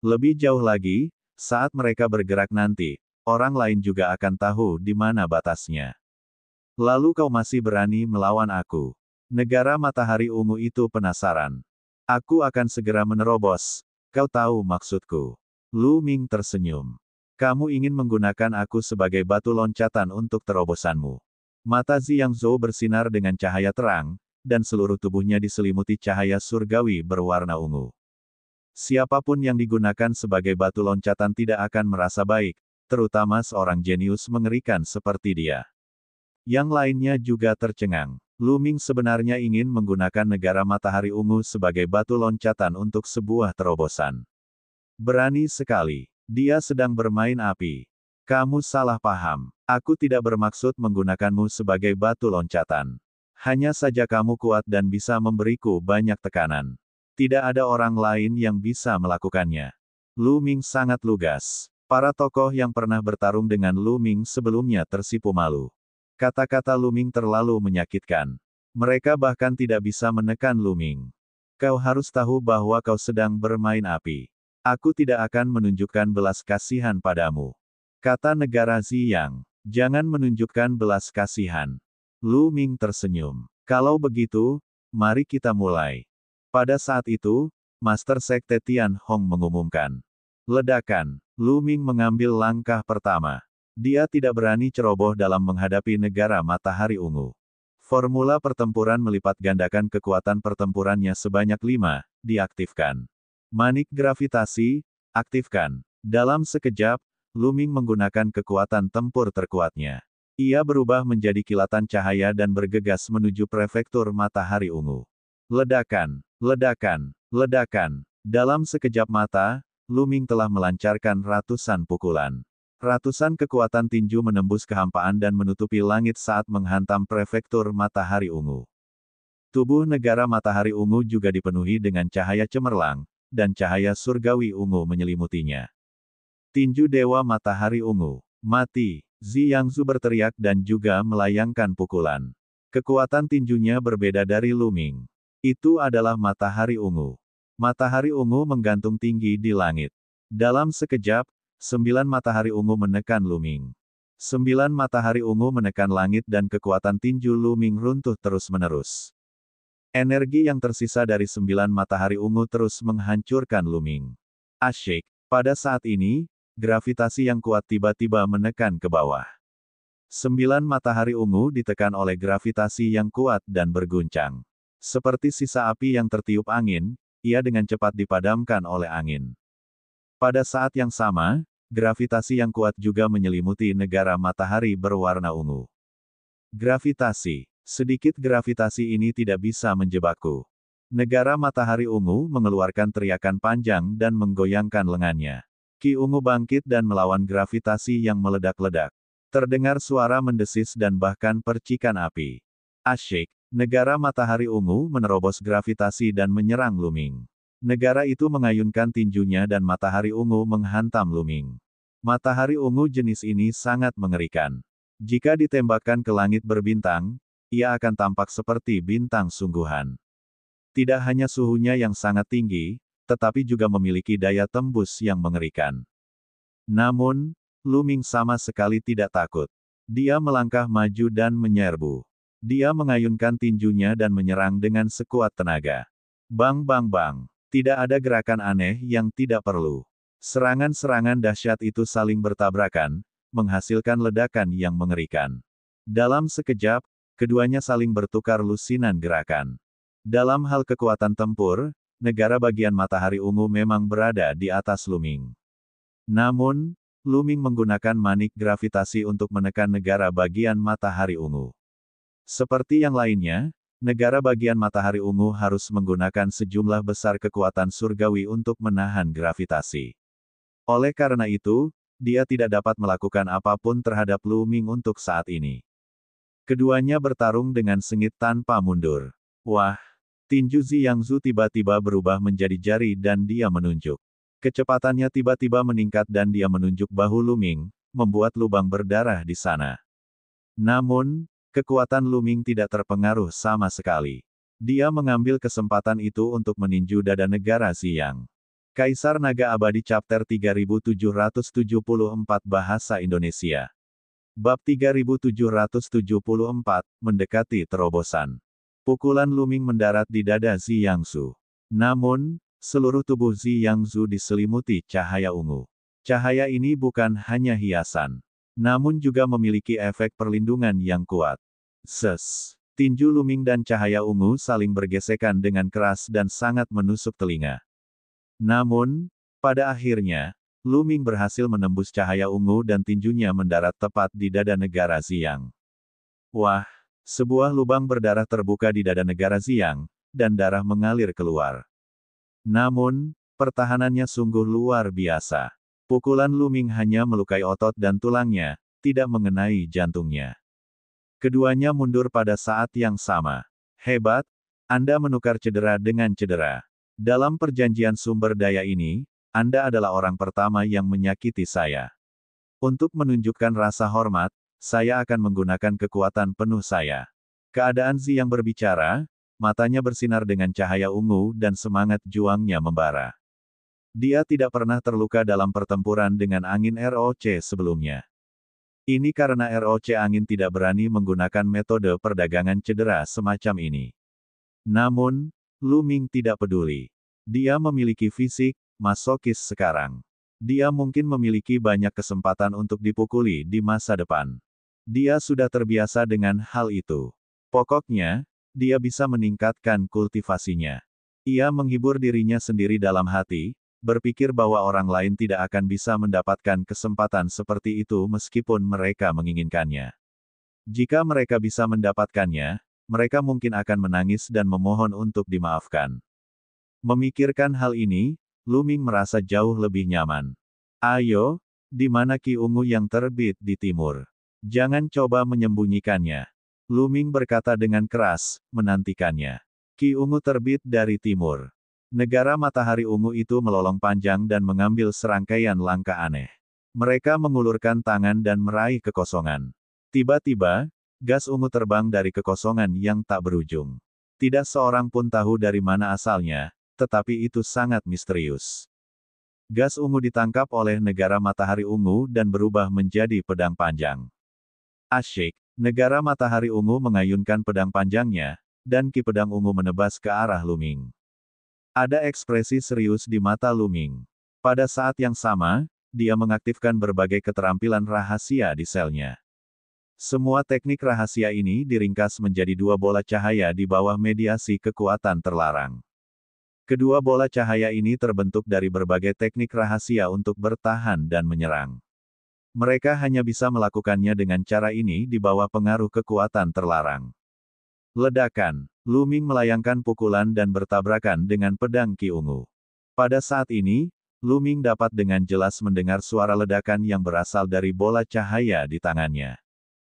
Speaker 1: Lebih jauh lagi, saat mereka bergerak nanti, orang lain juga akan tahu di mana batasnya. Lalu kau masih berani melawan aku. Negara Matahari Ungu itu penasaran. Aku akan segera menerobos. Kau tahu maksudku. Lu Ming tersenyum. Kamu ingin menggunakan aku sebagai batu loncatan untuk terobosanmu. Mata Ziyang Zhou bersinar dengan cahaya terang, dan seluruh tubuhnya diselimuti cahaya surgawi berwarna ungu. Siapapun yang digunakan sebagai batu loncatan tidak akan merasa baik, terutama seorang jenius mengerikan seperti dia. Yang lainnya juga tercengang. Lu Ming sebenarnya ingin menggunakan negara Matahari Ungu sebagai batu loncatan untuk sebuah terobosan. Berani sekali. Dia sedang bermain api. Kamu salah paham. Aku tidak bermaksud menggunakanmu sebagai batu loncatan. Hanya saja kamu kuat dan bisa memberiku banyak tekanan. Tidak ada orang lain yang bisa melakukannya. Lu Ming sangat lugas. Para tokoh yang pernah bertarung dengan Lu Ming sebelumnya tersipu malu. Kata-kata Lu Ming terlalu menyakitkan. Mereka bahkan tidak bisa menekan Lu Ming. Kau harus tahu bahwa kau sedang bermain api. Aku tidak akan menunjukkan belas kasihan padamu. Kata negara Ziyang. Jangan menunjukkan belas kasihan. Lu Ming tersenyum. Kalau begitu, mari kita mulai. Pada saat itu, Master Sekte Tian Hong mengumumkan. Ledakan. Lu Ming mengambil langkah pertama. Dia tidak berani ceroboh dalam menghadapi negara Matahari Ungu. Formula pertempuran melipat gandakan kekuatan pertempurannya sebanyak 5, diaktifkan. Manik gravitasi, aktifkan. Dalam sekejap, Lu Ming menggunakan kekuatan tempur terkuatnya. Ia berubah menjadi kilatan cahaya dan bergegas menuju prefektur Matahari Ungu. Ledakan, ledakan, ledakan. Dalam sekejap mata, Lu Ming telah melancarkan ratusan pukulan. Ratusan kekuatan tinju menembus kehampaan dan menutupi langit saat menghantam prefektur Matahari Ungu. Tubuh negara Matahari Ungu juga dipenuhi dengan cahaya cemerlang, dan cahaya surgawi ungu menyelimutinya. Tinju Dewa Matahari Ungu. Mati! Ziyangzu berteriak dan juga melayangkan pukulan. Kekuatan tinjunya berbeda dari Lu Ming. Itu adalah Matahari Ungu. Matahari Ungu menggantung tinggi di langit. Dalam sekejap, 9 matahari ungu menekan Lu Ming. 9 matahari ungu menekan langit dan kekuatan tinju Lu Ming runtuh terus-menerus. Energi yang tersisa dari 9 matahari ungu terus menghancurkan Lu Ming. Asyik. Pada saat ini, gravitasi yang kuat tiba-tiba menekan ke bawah. 9 matahari ungu ditekan oleh gravitasi yang kuat dan berguncang. Seperti sisa api yang tertiup angin, ia dengan cepat dipadamkan oleh angin. Pada saat yang sama, gravitasi yang kuat juga menyelimuti negara matahari berwarna ungu. Gravitasi. Sedikit gravitasi ini tidak bisa menjebakku. Negara Matahari Ungu mengeluarkan teriakan panjang dan menggoyangkan lengannya. Ki ungu bangkit dan melawan gravitasi yang meledak-ledak. Terdengar suara mendesis dan bahkan percikan api. Asyik. Negara Matahari Ungu menerobos gravitasi dan menyerang Lu Ming. Negara itu mengayunkan tinjunya dan Matahari Ungu menghantam Lu Ming. Matahari ungu jenis ini sangat mengerikan. Jika ditembakkan ke langit berbintang, ia akan tampak seperti bintang sungguhan. Tidak hanya suhunya yang sangat tinggi, tetapi juga memiliki daya tembus yang mengerikan. Namun, Lu Ming sama sekali tidak takut. Dia melangkah maju dan menyerbu. Dia mengayunkan tinjunya dan menyerang dengan sekuat tenaga. Bang bang bang. Tidak ada gerakan aneh yang tidak perlu. Serangan-serangan dahsyat itu saling bertabrakan, menghasilkan ledakan yang mengerikan. Dalam sekejap, keduanya saling bertukar lusinan gerakan. Dalam hal kekuatan tempur, negara bagian Matahari Ungu memang berada di atas Lu Ming. Namun, Lu Ming menggunakan manik gravitasi untuk menekan negara bagian Matahari Ungu. Seperti yang lainnya, negara bagian Matahari Ungu harus menggunakan sejumlah besar kekuatan surgawi untuk menahan gravitasi. Oleh karena itu, dia tidak dapat melakukan apapun terhadap Lu Ming untuk saat ini. Keduanya bertarung dengan sengit tanpa mundur. Wah! Tinju Ziyangzu tiba-tiba berubah menjadi jari dan dia menunjuk. Kecepatannya tiba-tiba meningkat dan dia menunjuk bahu Lu Ming, membuat lubang berdarah di sana. Namun, kekuatan Lu Ming tidak terpengaruh sama sekali. Dia mengambil kesempatan itu untuk meninju dada negara Ziyang. Kaisar Naga Abadi Chapter 3774 Bahasa Indonesia. Bab 3774, mendekati terobosan. Pukulan Lu Ming mendarat di dada Ziyangzu. Namun, seluruh tubuh Ziyangzu diselimuti cahaya ungu. Cahaya ini bukan hanya hiasan, namun juga memiliki efek perlindungan yang kuat. Ses! Tinju Lu Ming dan cahaya ungu saling bergesekan dengan keras dan sangat menusuk telinga. Namun, pada akhirnya, Lu Ming berhasil menembus cahaya ungu dan tinjunya mendarat tepat di dada negara Ziyang. Wah! Sebuah lubang berdarah terbuka di dada negara Ziyang, dan darah mengalir keluar. Namun, pertahanannya sungguh luar biasa. Pukulan Lu Ming hanya melukai otot dan tulangnya, tidak mengenai jantungnya. Keduanya mundur pada saat yang sama. Hebat, Anda menukar cedera dengan cedera. Dalam perjanjian sumber daya ini, Anda adalah orang pertama yang menyakiti saya. Untuk menunjukkan rasa hormat, saya akan menggunakan kekuatan penuh saya. Keadaan Ziyang berbicara, matanya bersinar dengan cahaya ungu dan semangat juangnya membara. Dia tidak pernah terluka dalam pertempuran dengan angin ROC sebelumnya. Ini karena ROC angin tidak berani menggunakan metode perdagangan cedera semacam ini. Namun, Lu Ming tidak peduli. Dia memiliki fisik masokis sekarang. Dia mungkin memiliki banyak kesempatan untuk dipukuli di masa depan. Dia sudah terbiasa dengan hal itu. Pokoknya, dia bisa meningkatkan kultivasinya. Ia menghibur dirinya sendiri dalam hati, berpikir bahwa orang lain tidak akan bisa mendapatkan kesempatan seperti itu meskipun mereka menginginkannya. Jika mereka bisa mendapatkannya, mereka mungkin akan menangis dan memohon untuk dimaafkan. Memikirkan hal ini, Lu Ming merasa jauh lebih nyaman. Ayo, di mana Qi Ungu yang terbit di timur? Jangan coba menyembunyikannya. Lu Ming berkata dengan keras, menantikannya. Qi Ungu terbit dari timur. Negara matahari ungu itu melolong panjang dan mengambil serangkaian langkah aneh. Mereka mengulurkan tangan dan meraih kekosongan. Tiba-tiba, gas ungu terbang dari kekosongan yang tak berujung. Tidak seorang pun tahu dari mana asalnya, tetapi itu sangat misterius. Gas ungu ditangkap oleh negara matahari ungu dan berubah menjadi pedang panjang. Asyik, negara matahari ungu mengayunkan pedang panjangnya, dan Ki pedang ungu menebas ke arah Lu Ming. Ada ekspresi serius di mata Lu Ming. Pada saat yang sama, dia mengaktifkan berbagai keterampilan rahasia di selnya. Semua teknik rahasia ini diringkas menjadi dua bola cahaya di bawah mediasi kekuatan terlarang. Kedua bola cahaya ini terbentuk dari berbagai teknik rahasia untuk bertahan dan menyerang. Mereka hanya bisa melakukannya dengan cara ini di bawah pengaruh kekuatan terlarang. Ledakan. Lu Ming melayangkan pukulan dan bertabrakan dengan pedang Qi Ungu. Pada saat ini, Lu Ming dapat dengan jelas mendengar suara ledakan yang berasal dari bola cahaya di tangannya.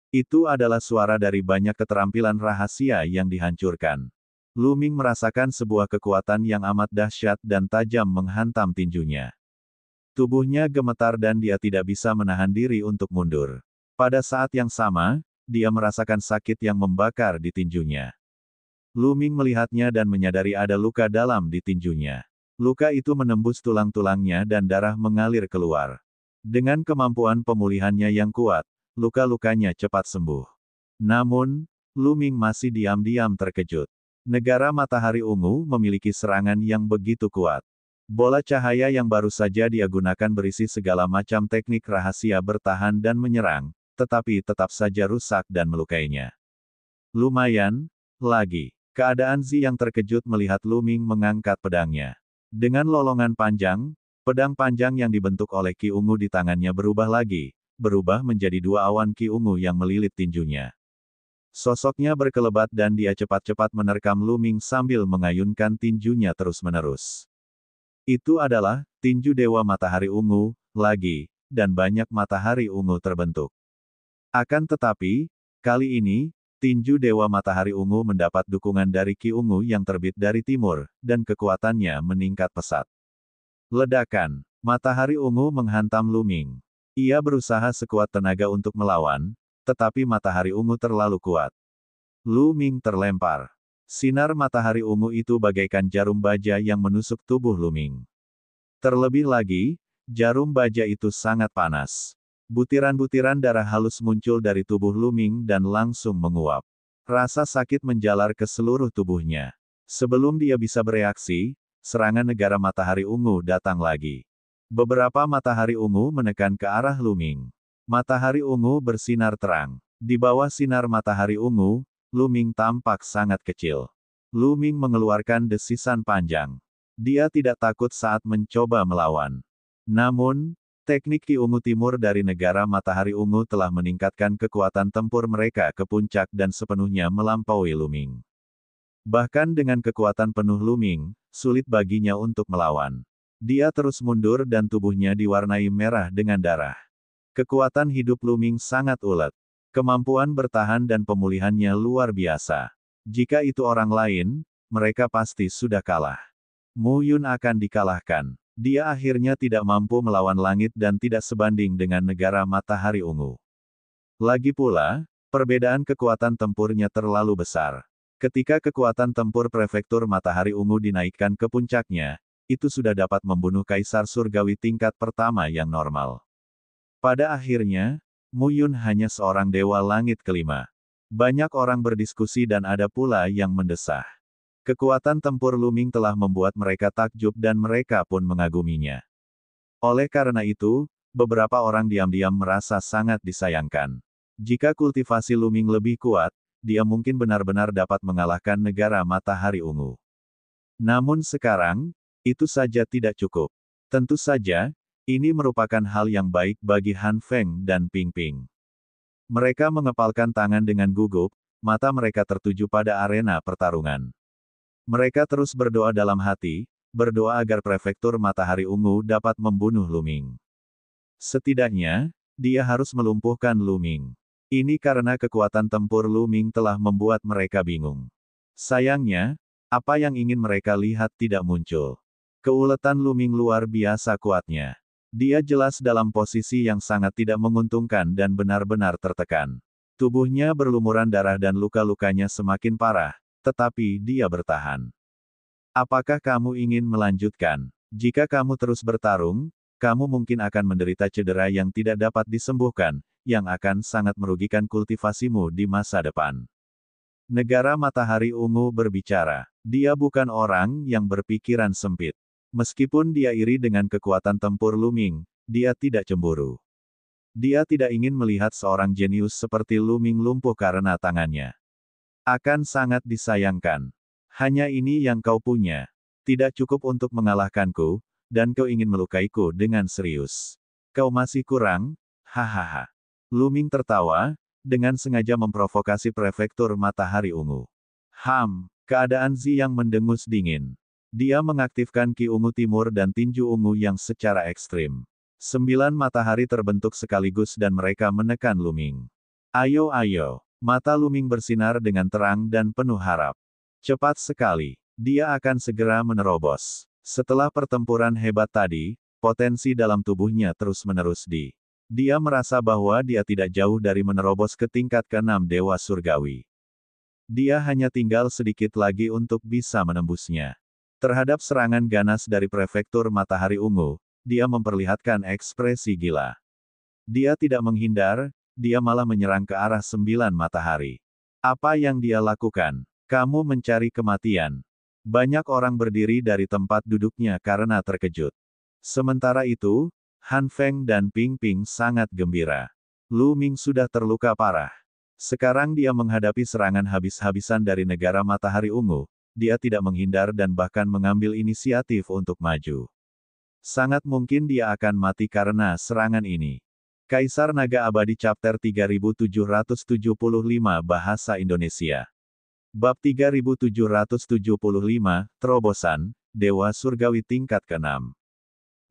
Speaker 1: Itu adalah suara dari banyak keterampilan rahasia yang dihancurkan. Lu Ming merasakan sebuah kekuatan yang amat dahsyat dan tajam menghantam tinjunya. Tubuhnya gemetar dan dia tidak bisa menahan diri untuk mundur. Pada saat yang sama, dia merasakan sakit yang membakar di tinjunya. Lu Ming melihatnya dan menyadari ada luka dalam di tinjunya. Luka itu menembus tulang-tulangnya dan darah mengalir keluar. Dengan kemampuan pemulihannya yang kuat, luka-lukanya cepat sembuh. Namun, Lu Ming masih diam-diam terkejut. Negara matahari ungu memiliki serangan yang begitu kuat. Bola cahaya yang baru saja dia gunakan berisi segala macam teknik rahasia bertahan dan menyerang, tetapi tetap saja rusak dan melukainya. Lumayan, lagi. Keadaan Zi yang terkejut melihat Lu Ming mengangkat pedangnya. Dengan lolongan panjang, pedang panjang yang dibentuk oleh Qi Ungu di tangannya berubah lagi, berubah menjadi dua awan Qi Ungu yang melilit tinjunya. Sosoknya berkelebat dan dia cepat-cepat menerkam Lu Ming sambil mengayunkan tinjunya terus-menerus. Itu adalah tinju Dewa Matahari Ungu, lagi, dan banyak matahari ungu terbentuk. Akan tetapi, kali ini, tinju Dewa Matahari Ungu mendapat dukungan dari Qi Ungu yang terbit dari timur, dan kekuatannya meningkat pesat. Ledakan. Matahari ungu menghantam Lu Ming. Ia berusaha sekuat tenaga untuk melawan, tetapi matahari ungu terlalu kuat. Lu Ming terlempar. Sinar matahari ungu itu bagaikan jarum baja yang menusuk tubuh Lu Ming. Terlebih lagi, jarum baja itu sangat panas. Butiran-butiran darah halus muncul dari tubuh Lu Ming dan langsung menguap. Rasa sakit menjalar ke seluruh tubuhnya. Sebelum dia bisa bereaksi, serangan negara matahari ungu datang lagi. Beberapa matahari ungu menekan ke arah Lu Ming. Matahari ungu bersinar terang. Di bawah sinar matahari ungu, Lu Ming tampak sangat kecil. Lu Ming mengeluarkan desisan panjang. Dia tidak takut saat mencoba melawan. Namun, teknik Qi Ungu Timur dari negara matahari ungu telah meningkatkan kekuatan tempur mereka ke puncak dan sepenuhnya melampaui Lu Ming. Bahkan dengan kekuatan penuh Lu Ming, sulit baginya untuk melawan. Dia terus mundur dan tubuhnya diwarnai merah dengan darah. Kekuatan hidup Lu Ming sangat ulet. Kemampuan bertahan dan pemulihannya luar biasa. Jika itu orang lain, mereka pasti sudah kalah. Mu Yun akan dikalahkan. Dia akhirnya tidak mampu melawan langit dan tidak sebanding dengan negara matahari ungu. Lagi pula, perbedaan kekuatan tempurnya terlalu besar. Ketika kekuatan tempur prefektur matahari ungu dinaikkan ke puncaknya, itu sudah dapat membunuh Kaisar Surgawi tingkat pertama yang normal. Pada akhirnya, Mu Yun hanya seorang Dewa Langit kelima. Banyak orang berdiskusi dan ada pula yang mendesah. Kekuatan tempur Lu Ming telah membuat mereka takjub dan mereka pun mengaguminya. Oleh karena itu, beberapa orang diam-diam merasa sangat disayangkan. Jika kultivasi Lu Ming lebih kuat, dia mungkin benar-benar dapat mengalahkan negara Matahari Ungu. Namun sekarang, itu saja tidak cukup. Tentu saja, ini merupakan hal yang baik bagi Han Feng dan Ping Ping. Mereka mengepalkan tangan dengan gugup, mata mereka tertuju pada arena pertarungan. Mereka terus berdoa dalam hati, berdoa agar prefektur Matahari Ungu dapat membunuh Lu Ming. Setidaknya, dia harus melumpuhkan Lu Ming. Ini karena kekuatan tempur Lu Ming telah membuat mereka bingung. Sayangnya, apa yang ingin mereka lihat tidak muncul. Keuletan Lu Ming luar biasa kuatnya. Dia jelas dalam posisi yang sangat tidak menguntungkan dan benar-benar tertekan. Tubuhnya berlumuran darah dan luka-lukanya semakin parah, tetapi dia bertahan. Apakah kamu ingin melanjutkan? Jika kamu terus bertarung, kamu mungkin akan menderita cedera yang tidak dapat disembuhkan, yang akan sangat merugikan kultivasimu di masa depan. Negara Matahari Ungu berbicara. Dia bukan orang yang berpikiran sempit. Meskipun dia iri dengan kekuatan tempur Lu Ming, dia tidak cemburu. Dia tidak ingin melihat seorang jenius seperti Lu Ming lumpuh karena tangannya. Akan sangat disayangkan. Hanya ini yang kau punya. Tidak cukup untuk mengalahkanku, dan kau ingin melukaiku dengan serius. Kau masih kurang, hahaha. Lu Ming tertawa, dengan sengaja memprovokasi prefektur Matahari Ungu. Keadaan Zi yang mendengus dingin. Dia mengaktifkan Ki Ungu Timur dan Tinju Ungu yang secara ekstrim. 9 matahari terbentuk sekaligus dan mereka menekan Lu Ming. Ayo. Mata Lu Ming bersinar dengan terang dan penuh harap. Cepat sekali. Dia akan segera menerobos. Setelah pertempuran hebat tadi, potensi dalam tubuhnya terus-menerus Dia merasa bahwa dia tidak jauh dari menerobos ke tingkat ke-6 Dewa Surgawi. Dia hanya tinggal sedikit lagi untuk bisa menembusnya. Terhadap serangan ganas dari prefektur Matahari Ungu, dia memperlihatkan ekspresi gila. Dia tidak menghindar, dia malah menyerang ke arah 9 matahari. Apa yang dia lakukan? Kamu mencari kematian. Banyak orang berdiri dari tempat duduknya karena terkejut. Sementara itu, Han Feng dan Ping Ping sangat gembira. Lu Ming sudah terluka parah. Sekarang dia menghadapi serangan habis-habisan dari negara Matahari Ungu. Dia tidak menghindar dan bahkan mengambil inisiatif untuk maju. Sangat mungkin dia akan mati karena serangan ini. Kaisar Naga Abadi Chapter 3775 Bahasa Indonesia. Bab 3775, Terobosan, Dewa Surgawi tingkat ke-6.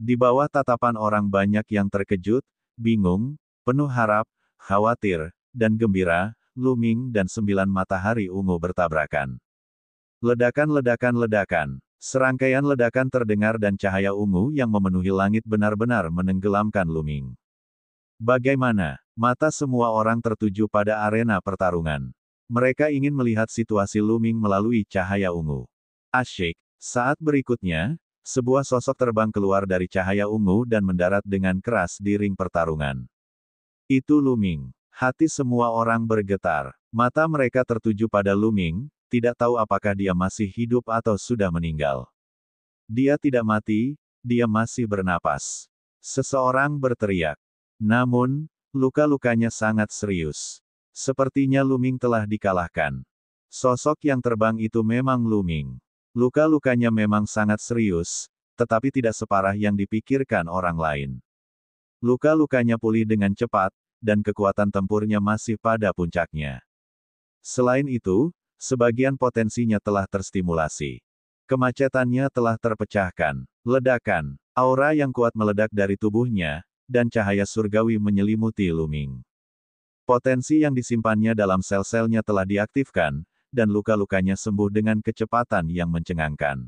Speaker 1: Di bawah tatapan orang banyak yang terkejut, bingung, penuh harap, khawatir, dan gembira, Lu Ming dan 9 matahari ungu bertabrakan. Ledakan. Serangkaian ledakan terdengar dan cahaya ungu yang memenuhi langit benar-benar menenggelamkan Lu Ming. Bagaimana? Mata semua orang tertuju pada arena pertarungan. Mereka ingin melihat situasi Lu Ming melalui cahaya ungu. Asyik. Saat berikutnya, sebuah sosok terbang keluar dari cahaya ungu dan mendarat dengan keras di ring pertarungan. Itu Lu Ming. Hati semua orang bergetar. Mata mereka tertuju pada Lu Ming, tidak tahu apakah dia masih hidup atau sudah meninggal. Dia tidak mati, dia masih bernapas. Seseorang berteriak. Namun, luka-lukanya sangat serius. Sepertinya Lu Ming telah dikalahkan. Sosok yang terbang itu memang Lu Ming. Luka-lukanya memang sangat serius, tetapi tidak separah yang dipikirkan orang lain. Luka-lukanya pulih dengan cepat, dan kekuatan tempurnya masih pada puncaknya. Selain itu, sebagian potensinya telah terstimulasi. Kemacetannya telah terpecahkan. Ledakan, aura yang kuat meledak dari tubuhnya, dan cahaya surgawi menyelimuti Lu Ming. Potensi yang disimpannya dalam sel-selnya telah diaktifkan, dan luka-lukanya sembuh dengan kecepatan yang mencengangkan.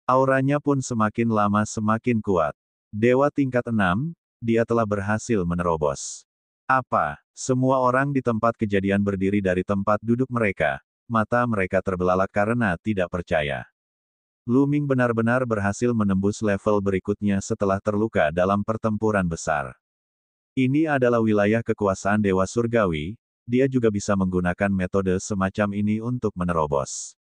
Speaker 1: Auranya pun semakin lama semakin kuat. Dewa tingkat 6, dia telah berhasil menerobos. Apa? Semua orang di tempat kejadian berdiri dari tempat duduk mereka, mata mereka terbelalak karena tidak percaya. Lu Ming benar-benar berhasil menembus level berikutnya setelah terluka dalam pertempuran besar. Ini adalah wilayah kekuasaan Dewa Surgawi, dia juga bisa menggunakan metode semacam ini untuk menerobos.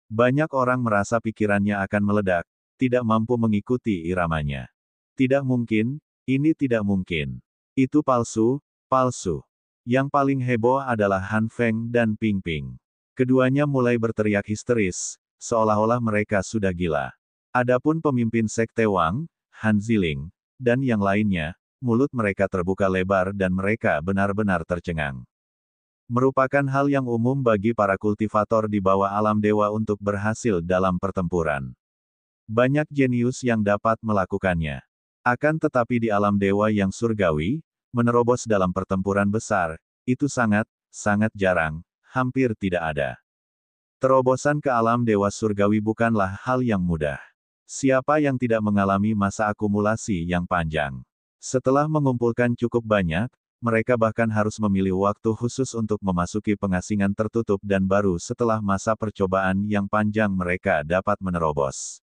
Speaker 1: Banyak orang merasa pikirannya akan meledak, tidak mampu mengikuti iramanya. Tidak mungkin, ini tidak mungkin. Itu palsu, palsu. Yang paling heboh adalah Han Feng dan Ping Ping. Keduanya mulai berteriak histeris, seolah-olah mereka sudah gila. Adapun pemimpin Sekte Wang, Han Ziling, dan yang lainnya, mulut mereka terbuka lebar dan mereka benar-benar tercengang. Merupakan hal yang umum bagi para kultivator di bawah alam dewa untuk berhasil dalam pertempuran. Banyak jenius yang dapat melakukannya. Akan tetapi di alam dewa yang surgawi, menerobos dalam pertempuran besar, itu sangat, sangat jarang, hampir tidak ada. Terobosan ke alam dewa surgawi bukanlah hal yang mudah. Siapa yang tidak mengalami masa akumulasi yang panjang? Setelah mengumpulkan cukup banyak, mereka bahkan harus memilih waktu khusus untuk memasuki pengasingan tertutup dan baru setelah masa percobaan yang panjang mereka dapat menerobos.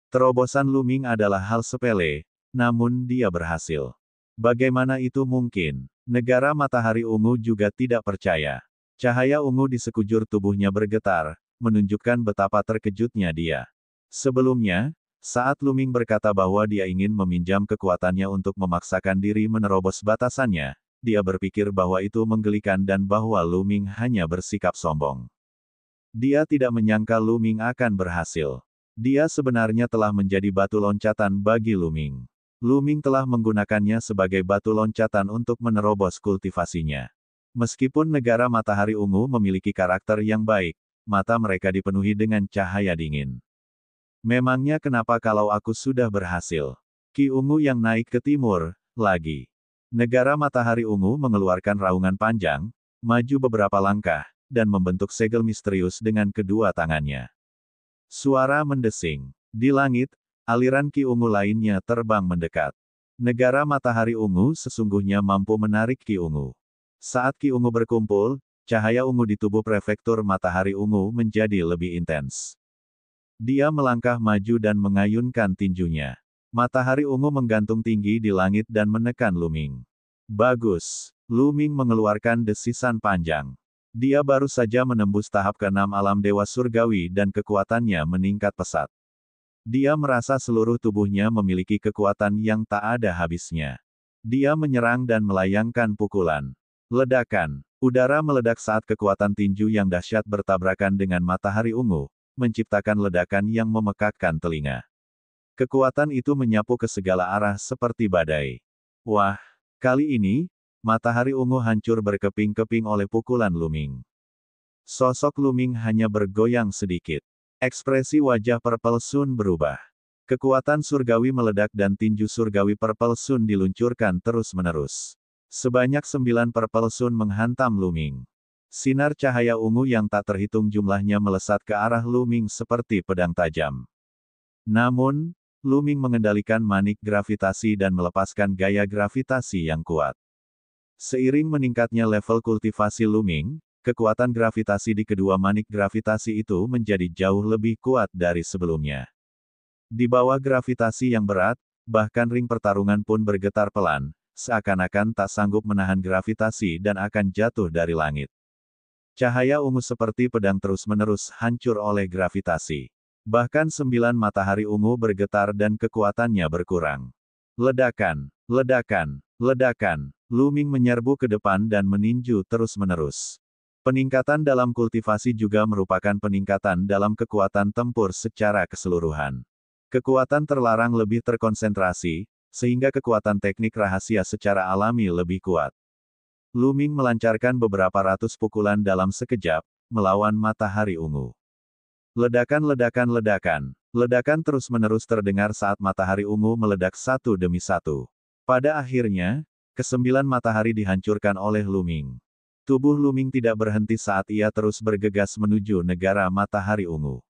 Speaker 1: Terobosan Lu Ming adalah hal sepele, namun dia berhasil. Bagaimana itu mungkin? Negara Matahari Ungu juga tidak percaya. Cahaya ungu di sekujur tubuhnya bergetar, menunjukkan betapa terkejutnya dia. Sebelumnya, saat Lu Ming berkata bahwa dia ingin meminjam kekuatannya untuk memaksakan diri menerobos batasannya, dia berpikir bahwa itu menggelikan dan bahwa Lu Ming hanya bersikap sombong. Dia tidak menyangka Lu Ming akan berhasil. Dia sebenarnya telah menjadi batu loncatan bagi Lu Ming. Lu Ming telah menggunakannya sebagai batu loncatan untuk menerobos kultivasinya. Meskipun negara Matahari Ungu memiliki karakter yang baik, mata mereka dipenuhi dengan cahaya dingin. Memangnya kenapa kalau aku sudah berhasil? Ki Ungu yang naik ke timur, lagi. Negara Matahari Ungu mengeluarkan raungan panjang, maju beberapa langkah, dan membentuk segel misterius dengan kedua tangannya. Suara mendesing. Di langit, aliran Ki Ungu lainnya terbang mendekat. Negara Matahari Ungu sesungguhnya mampu menarik Ki Ungu. Saat Ki Ungu berkumpul, cahaya ungu di tubuh prefektur Matahari Ungu menjadi lebih intens. Dia melangkah maju dan mengayunkan tinjunya. Matahari ungu menggantung tinggi di langit dan menekan Lu Ming. Bagus. Lu Ming mengeluarkan desisan panjang. Dia baru saja menembus tahap ke-6 alam dewa surgawi dan kekuatannya meningkat pesat. Dia merasa seluruh tubuhnya memiliki kekuatan yang tak ada habisnya. Dia menyerang dan melayangkan pukulan. Ledakan. Udara meledak saat kekuatan tinju yang dahsyat bertabrakan dengan matahari ungu, menciptakan ledakan yang memekakkan telinga. Kekuatan itu menyapu ke segala arah seperti badai. Wah, kali ini, matahari ungu hancur berkeping-keping oleh pukulan Lu Ming. Sosok Lu Ming hanya bergoyang sedikit. Ekspresi wajah Purple Sun berubah. Kekuatan surgawi meledak dan tinju surgawi Purple Sun diluncurkan terus-menerus. Sebanyak 9 Purple Sun menghantam Lu Ming. Sinar cahaya ungu yang tak terhitung jumlahnya melesat ke arah Lu Ming seperti pedang tajam. Namun, Lu Ming mengendalikan manik gravitasi dan melepaskan gaya gravitasi yang kuat. Seiring meningkatnya level kultivasi Lu Ming, kekuatan gravitasi di kedua manik gravitasi itu menjadi jauh lebih kuat dari sebelumnya. Di bawah gravitasi yang berat, bahkan ring pertarungan pun bergetar pelan, seakan-akan tak sanggup menahan gravitasi dan akan jatuh dari langit. Cahaya ungu seperti pedang terus-menerus hancur oleh gravitasi. Bahkan 9 matahari ungu bergetar dan kekuatannya berkurang. Ledakan, ledakan, ledakan. Lu Ming menyerbu ke depan dan meninju terus-menerus. Peningkatan dalam kultivasi juga merupakan peningkatan dalam kekuatan tempur secara keseluruhan. Kekuatan terlarang lebih terkonsentrasi, sehingga kekuatan teknik rahasia secara alami lebih kuat. Lu Ming melancarkan beberapa ratus pukulan dalam sekejap, melawan matahari ungu. Ledakan-ledakan ledakan. Ledakan terus-menerus terdengar saat matahari ungu meledak satu demi satu. Pada akhirnya, ke-9 matahari dihancurkan oleh Lu Ming. Tubuh Lu Ming tidak berhenti saat ia terus bergegas menuju negara matahari ungu.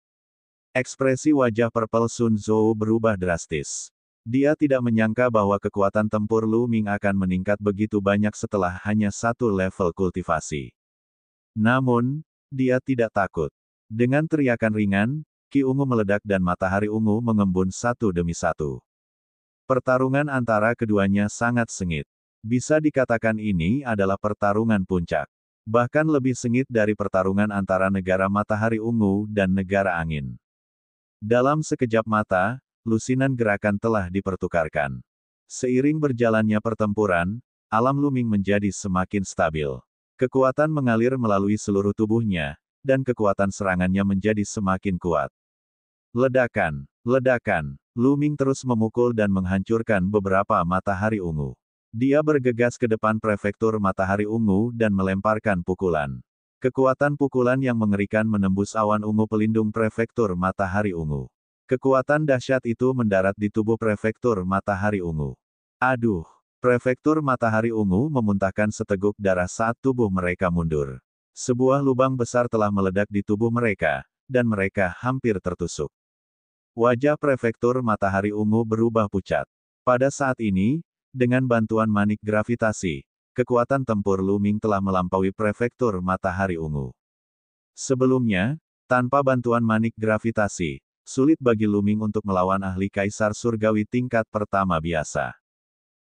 Speaker 1: Ekspresi wajah Purple Sun Zhou berubah drastis. Dia tidak menyangka bahwa kekuatan tempur Lu Ming akan meningkat begitu banyak setelah hanya satu level kultivasi. Namun, dia tidak takut. Dengan teriakan ringan, Ki ungu meledak dan matahari ungu mengembun satu demi satu. Pertarungan antara keduanya sangat sengit. Bisa dikatakan ini adalah pertarungan puncak. Bahkan lebih sengit dari pertarungan antara negara matahari ungu dan negara angin. Dalam sekejap mata, lusinan gerakan telah dipertukarkan. Seiring berjalannya pertempuran, alam Luming menjadi semakin stabil. Kekuatan mengalir melalui seluruh tubuhnya, dan kekuatan serangannya menjadi semakin kuat. Ledakan, ledakan, Luming terus memukul dan menghancurkan beberapa matahari ungu. Dia bergegas ke depan prefektur matahari ungu dan melemparkan pukulan. Kekuatan pukulan yang mengerikan menembus awan ungu pelindung prefektur matahari ungu. Kekuatan dahsyat itu mendarat di tubuh prefektur matahari ungu. Aduh! Prefektur matahari ungu memuntahkan seteguk darah saat tubuh mereka mundur. Sebuah lubang besar telah meledak di tubuh mereka, dan mereka hampir tertusuk. Wajah prefektur matahari ungu berubah pucat. Pada saat ini, dengan bantuan manik gravitasi, kekuatan tempur Luming telah melampaui prefektur matahari ungu. Sebelumnya, tanpa bantuan manik gravitasi, sulit bagi Luming untuk melawan ahli kaisar surgawi tingkat pertama biasa.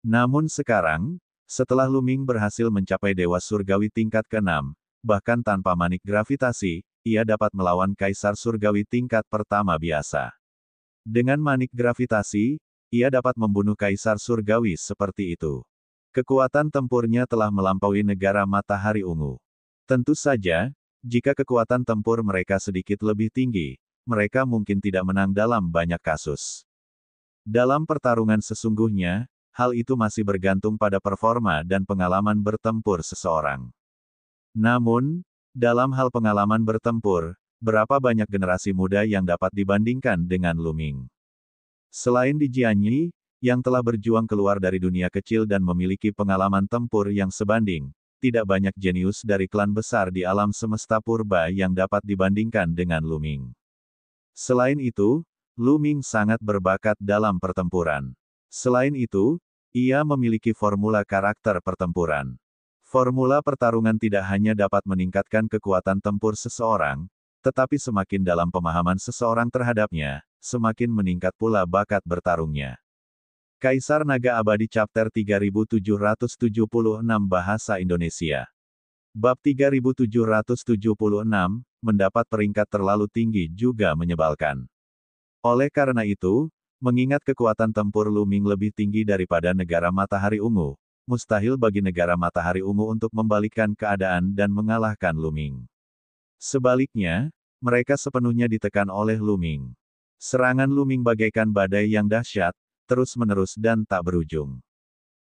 Speaker 1: Namun sekarang, setelah Luming berhasil mencapai dewa surgawi tingkat ke-6, bahkan tanpa manik gravitasi, ia dapat melawan kaisar surgawi tingkat pertama biasa. Dengan manik gravitasi, ia dapat membunuh kaisar surgawi seperti itu. Kekuatan tempurnya telah melampaui negara matahari ungu. Tentu saja, jika kekuatan tempur mereka sedikit lebih tinggi, mereka mungkin tidak menang dalam banyak kasus. Dalam pertarungan sesungguhnya, hal itu masih bergantung pada performa dan pengalaman bertempur seseorang. Namun, dalam hal pengalaman bertempur, berapa banyak generasi muda yang dapat dibandingkan dengan Luming? Selain di Jianyi, yang telah berjuang keluar dari dunia kecil dan memiliki pengalaman tempur yang sebanding, tidak banyak jenius dari klan besar di alam semesta purba yang dapat dibandingkan dengan Luming. Selain itu, Luming sangat berbakat dalam pertempuran. Selain itu, ia memiliki formula karakter pertempuran. Formula pertarungan tidak hanya dapat meningkatkan kekuatan tempur seseorang, tetapi semakin dalam pemahaman seseorang terhadapnya, semakin meningkat pula bakat bertarungnya. Kaisar Naga Abadi Chapter 3776 Bahasa Indonesia. Bab 3776, mendapat peringkat terlalu tinggi juga menyebalkan. Oleh karena itu, mengingat kekuatan tempur Luming lebih tinggi daripada negara Matahari Ungu, mustahil bagi negara Matahari Ungu untuk membalikkan keadaan dan mengalahkan Luming. Sebaliknya, mereka sepenuhnya ditekan oleh Luming. Serangan Luming bagaikan badai yang dahsyat, terus-menerus dan tak berujung.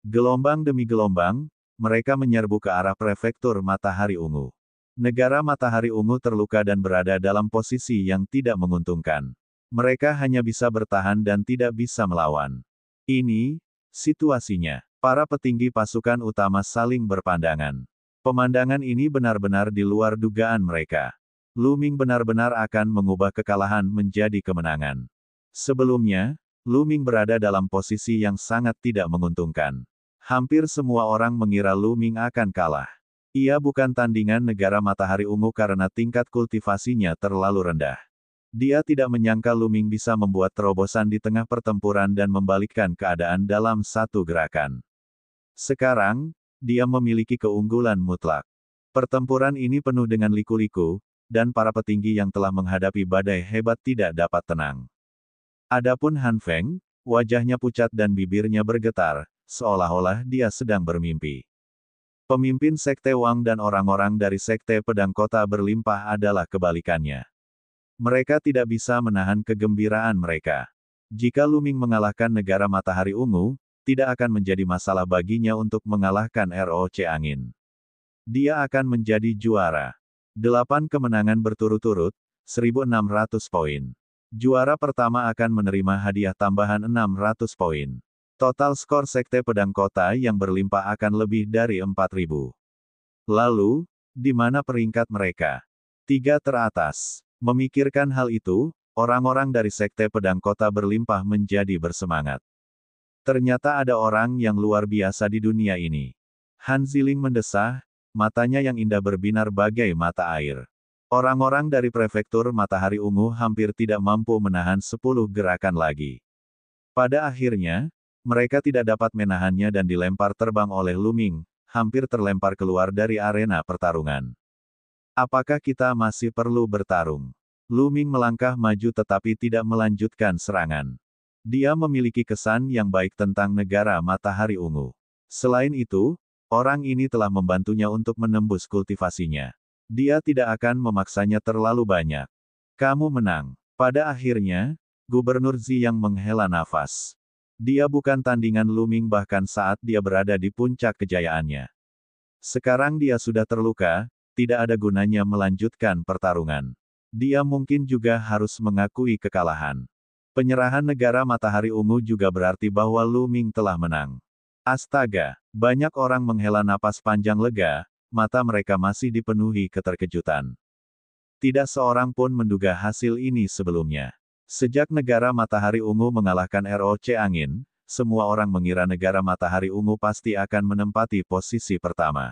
Speaker 1: Gelombang demi gelombang, mereka menyerbu ke arah prefektur Matahari Ungu. Negara Matahari Ungu terluka dan berada dalam posisi yang tidak menguntungkan. Mereka hanya bisa bertahan dan tidak bisa melawan. Ini situasinya. Para petinggi pasukan utama saling berpandangan. Pemandangan ini benar-benar di luar dugaan mereka. Luming benar-benar akan mengubah kekalahan menjadi kemenangan. Sebelumnya, Luming berada dalam posisi yang sangat tidak menguntungkan. Hampir semua orang mengira Luming akan kalah. Ia bukan tandingan negara Matahari Ungu karena tingkat kultivasinya terlalu rendah. Dia tidak menyangka Luming bisa membuat terobosan di tengah pertempuran dan membalikkan keadaan dalam satu gerakan. Sekarang, dia memiliki keunggulan mutlak. Pertempuran ini penuh dengan liku-liku, dan para petinggi yang telah menghadapi badai hebat tidak dapat tenang. Adapun Han Feng, wajahnya pucat dan bibirnya bergetar, seolah-olah dia sedang bermimpi. Pemimpin Sekte Wang dan orang-orang dari Sekte Pedang Kota Berlimpah adalah kebalikannya. Mereka tidak bisa menahan kegembiraan mereka. Jika Luming mengalahkan negara Matahari Ungu, tidak akan menjadi masalah baginya untuk mengalahkan ROC Angin. Dia akan menjadi juara. 8 kemenangan berturut-turut, 1.600 poin. Juara pertama akan menerima hadiah tambahan 600 poin. Total skor Sekte Pedang Kota yang berlimpah akan lebih dari 4.000. Lalu, di mana peringkat mereka? 3 teratas. Memikirkan hal itu, orang-orang dari Sekte Pedang Kota Berlimpah menjadi bersemangat. Ternyata ada orang yang luar biasa di dunia ini. Han Ziling mendesah, matanya yang indah berbinar bagai mata air. Orang-orang dari prefektur Matahari Ungu hampir tidak mampu menahan 10 gerakan lagi. Pada akhirnya, mereka tidak dapat menahannya dan dilempar terbang oleh Lu Ming, hampir terlempar keluar dari arena pertarungan. Apakah kita masih perlu bertarung? Lu Ming melangkah maju tetapi tidak melanjutkan serangan. Dia memiliki kesan yang baik tentang negara Matahari Ungu. Selain itu, orang ini telah membantunya untuk menembus kultivasinya. Dia tidak akan memaksanya terlalu banyak. Kamu menang. Pada akhirnya, Gubernur Zi yang menghela nafas. Dia bukan tandingan Lu Ming bahkan saat dia berada di puncak kejayaannya. Sekarang dia sudah terluka, tidak ada gunanya melanjutkan pertarungan. Dia mungkin juga harus mengakui kekalahan. Penyerahan negara Matahari Ungu juga berarti bahwa Lu Ming telah menang. Astaga, banyak orang menghela napas panjang lega, mata mereka masih dipenuhi keterkejutan. Tidak seorang pun menduga hasil ini sebelumnya. Sejak negara Matahari Ungu mengalahkan ROC Angin, semua orang mengira negara Matahari Ungu pasti akan menempati posisi pertama.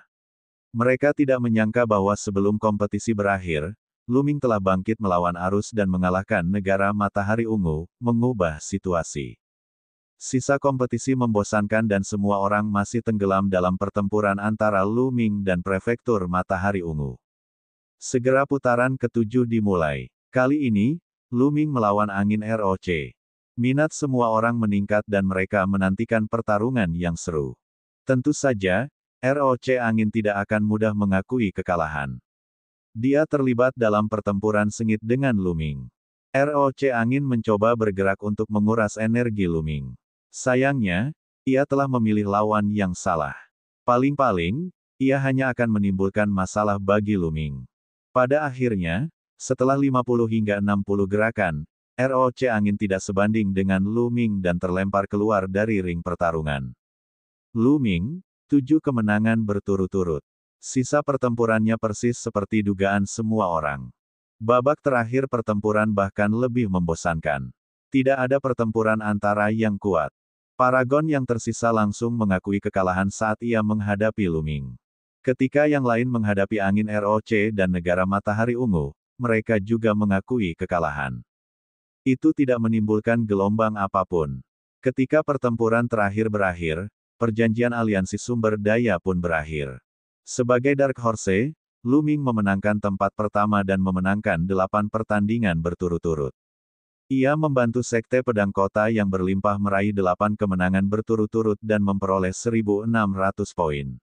Speaker 1: Mereka tidak menyangka bahwa sebelum kompetisi berakhir, Lu Ming telah bangkit melawan arus dan mengalahkan negara Matahari Ungu, mengubah situasi. Sisa kompetisi membosankan dan semua orang masih tenggelam dalam pertempuran antara Lu Ming dan prefektur Matahari Ungu. Segera putaran ketujuh dimulai. Kali ini, Lu Ming melawan angin ROC. Minat semua orang meningkat dan mereka menantikan pertarungan yang seru. Tentu saja, ROC Angin tidak akan mudah mengakui kekalahan. Dia terlibat dalam pertempuran sengit dengan Lu Ming. ROC Angin mencoba bergerak untuk menguras energi Lu Ming. Sayangnya, ia telah memilih lawan yang salah. Paling-paling, ia hanya akan menimbulkan masalah bagi Lu Ming. Pada akhirnya, setelah 50 hingga 60 gerakan, ROC Angin tidak sebanding dengan Lu Ming dan terlempar keluar dari ring pertarungan. Lu Ming, 7 kemenangan berturut-turut. Sisa pertempurannya persis seperti dugaan semua orang. Babak terakhir pertempuran bahkan lebih membosankan. Tidak ada pertempuran antara yang kuat. Paragon yang tersisa langsung mengakui kekalahan saat ia menghadapi Lu Ming. Ketika yang lain menghadapi angin ROC dan negara Matahari Ungu, mereka juga mengakui kekalahan. Itu tidak menimbulkan gelombang apapun. Ketika pertempuran terakhir berakhir, perjanjian aliansi sumber daya pun berakhir. Sebagai Dark Horse, Lu Ming memenangkan tempat pertama dan memenangkan 8 pertandingan berturut-turut. Ia membantu Sekte Pedang Kota yang berlimpah meraih 8 kemenangan berturut-turut dan memperoleh 1.600 poin.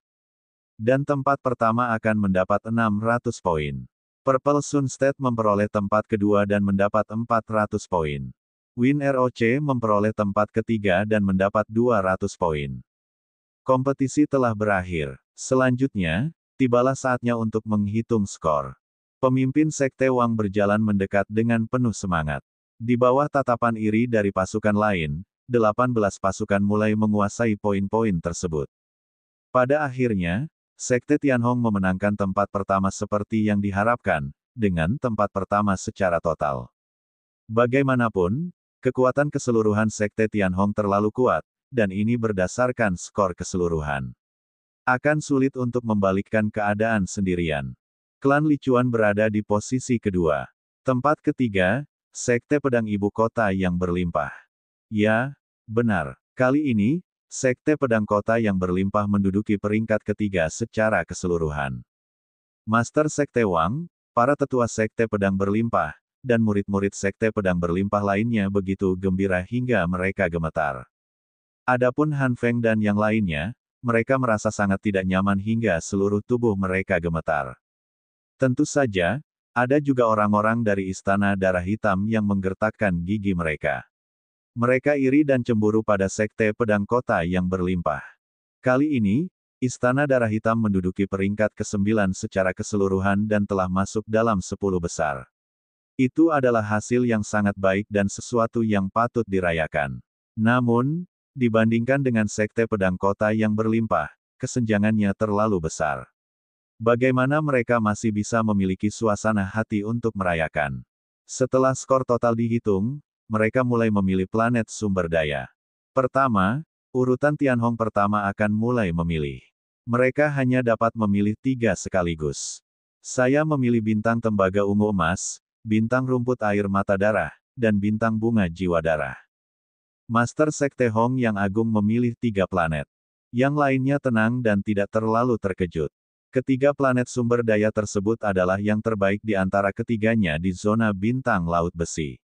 Speaker 1: Dan tempat pertama akan mendapat 600 poin. Purple Sunstead memperoleh tempat kedua dan mendapat 400 poin. Win ROC memperoleh tempat ketiga dan mendapat 200 poin. Kompetisi telah berakhir. Selanjutnya, tibalah saatnya untuk menghitung skor. Pemimpin Sekte Wang berjalan mendekat dengan penuh semangat. Di bawah tatapan iri dari pasukan lain, 18 pasukan mulai menguasai poin-poin tersebut. Pada akhirnya, Sekte Tianhong memenangkan tempat pertama seperti yang diharapkan, dengan tempat pertama secara total. Bagaimanapun, kekuatan keseluruhan Sekte Tianhong terlalu kuat, dan ini berdasarkan skor keseluruhan. Akan sulit untuk membalikkan keadaan sendirian. Klan Lichuan berada di posisi kedua. Tempat ketiga, Sekte Pedang Ibu Kota yang berlimpah. Ya, benar. Kali ini, Sekte Pedang Kota yang berlimpah menduduki peringkat ketiga secara keseluruhan. Master Sekte Wang, para tetua Sekte Pedang Berlimpah, dan murid-murid Sekte Pedang Berlimpah lainnya begitu gembira hingga mereka gemetar. Adapun Han Feng dan yang lainnya, mereka merasa sangat tidak nyaman hingga seluruh tubuh mereka gemetar. Tentu saja, ada juga orang-orang dari Istana Darah Hitam yang menggertakkan gigi mereka. Mereka iri dan cemburu pada Sekte Pedang Kota yang berlimpah. Kali ini, Istana Darah Hitam menduduki peringkat ke-9 secara keseluruhan dan telah masuk dalam 10 besar. Itu adalah hasil yang sangat baik dan sesuatu yang patut dirayakan. Namun, dibandingkan dengan Sekte Pedang Kota yang berlimpah, kesenjangannya terlalu besar. Bagaimana mereka masih bisa memiliki suasana hati untuk merayakan? Setelah skor total dihitung, mereka mulai memilih planet sumber daya. Pertama, urutan Tianhong pertama akan mulai memilih. Mereka hanya dapat memilih 3 sekaligus. Saya memilih bintang tembaga ungu emas, bintang rumput air mata darah, dan bintang bunga jiwa darah. Master Sekte Hong yang agung memilih 3 planet. Yang lainnya tenang dan tidak terlalu terkejut. Ketiga planet sumber daya tersebut adalah yang terbaik di antara ketiganya di zona bintang laut besi.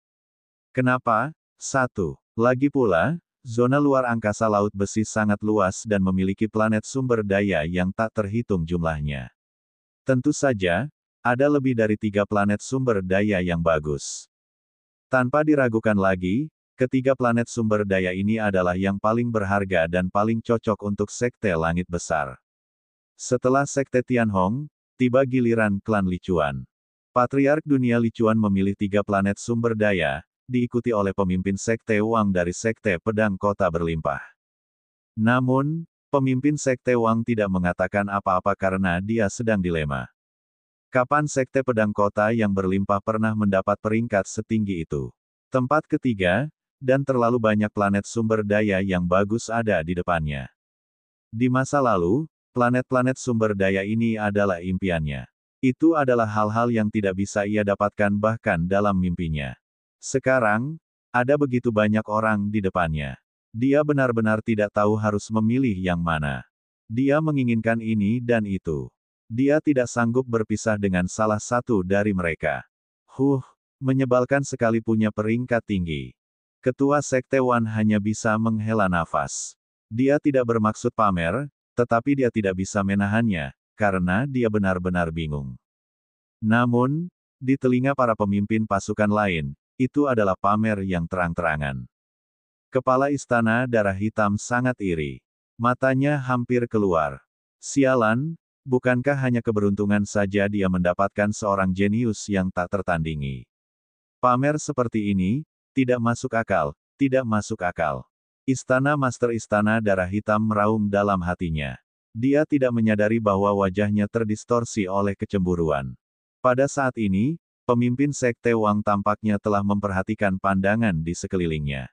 Speaker 1: Kenapa? 1. Lagi pula, zona luar angkasa laut besi sangat luas dan memiliki planet sumber daya yang tak terhitung jumlahnya. Tentu saja, ada lebih dari 3 planet sumber daya yang bagus. Tanpa diragukan lagi, ketiga planet sumber daya ini adalah yang paling berharga dan paling cocok untuk Sekte Langit Besar. Setelah Sekte Tianhong, tiba giliran klan Lichuan. Patriark dunia Lichuan memilih 3 planet sumber daya, diikuti oleh pemimpin Sekte Wang dari Sekte Pedang Kota Berlimpah. Namun, pemimpin Sekte Wang tidak mengatakan apa-apa karena dia sedang dilema. Kapan Sekte Pedang Kota yang berlimpah pernah mendapat peringkat setinggi itu? Tempat ketiga, dan terlalu banyak planet sumber daya yang bagus ada di depannya. Di masa lalu, planet-planet sumber daya ini adalah impiannya. Itu adalah hal-hal yang tidak bisa ia dapatkan bahkan dalam mimpinya. Sekarang, ada begitu banyak orang di depannya. Dia benar-benar tidak tahu harus memilih yang mana. Dia menginginkan ini dan itu. Dia tidak sanggup berpisah dengan salah satu dari mereka. Menyebalkan sekali punya peringkat tinggi. Ketua Sekte Wan hanya bisa menghela nafas. Dia tidak bermaksud pamer, tetapi dia tidak bisa menahannya, karena dia benar-benar bingung. Namun, di telinga para pemimpin pasukan lain, itu adalah pamer yang terang-terangan. Kepala Istana Darah Hitam sangat iri. Matanya hampir keluar. Sialan, bukankah hanya keberuntungan saja dia mendapatkan seorang jenius yang tak tertandingi? Pamer seperti ini, tidak masuk akal, tidak masuk akal. Istana Master Istana Darah Hitam meraung dalam hatinya. Dia tidak menyadari bahwa wajahnya terdistorsi oleh kecemburuan. Pada saat ini, pemimpin Sekte Wang tampaknya telah memperhatikan pandangan di sekelilingnya.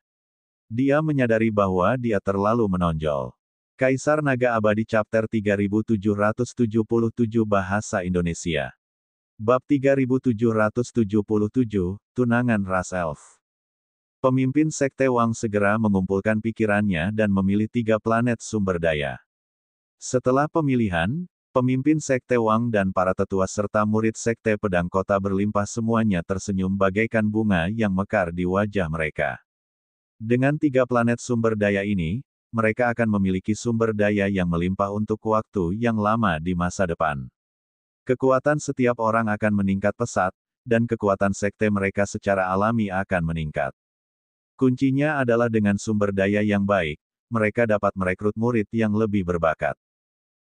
Speaker 1: Dia menyadari bahwa dia terlalu menonjol. Kaisar Naga Abadi Chapter 3777 Bahasa Indonesia. Bab 3777, Tunangan Ras Elf. Pemimpin Sekte Wang segera mengumpulkan pikirannya dan memilih 3 planet sumber daya. Setelah pemilihan, pemimpin Sekte Wang dan para tetua serta murid Sekte Pedang Kota Berlimpah semuanya tersenyum bagaikan bunga yang mekar di wajah mereka. Dengan 3 planet sumber daya ini, mereka akan memiliki sumber daya yang melimpah untuk waktu yang lama di masa depan. Kekuatan setiap orang akan meningkat pesat, dan kekuatan sekte mereka secara alami akan meningkat. Kuncinya adalah dengan sumber daya yang baik, mereka dapat merekrut murid yang lebih berbakat.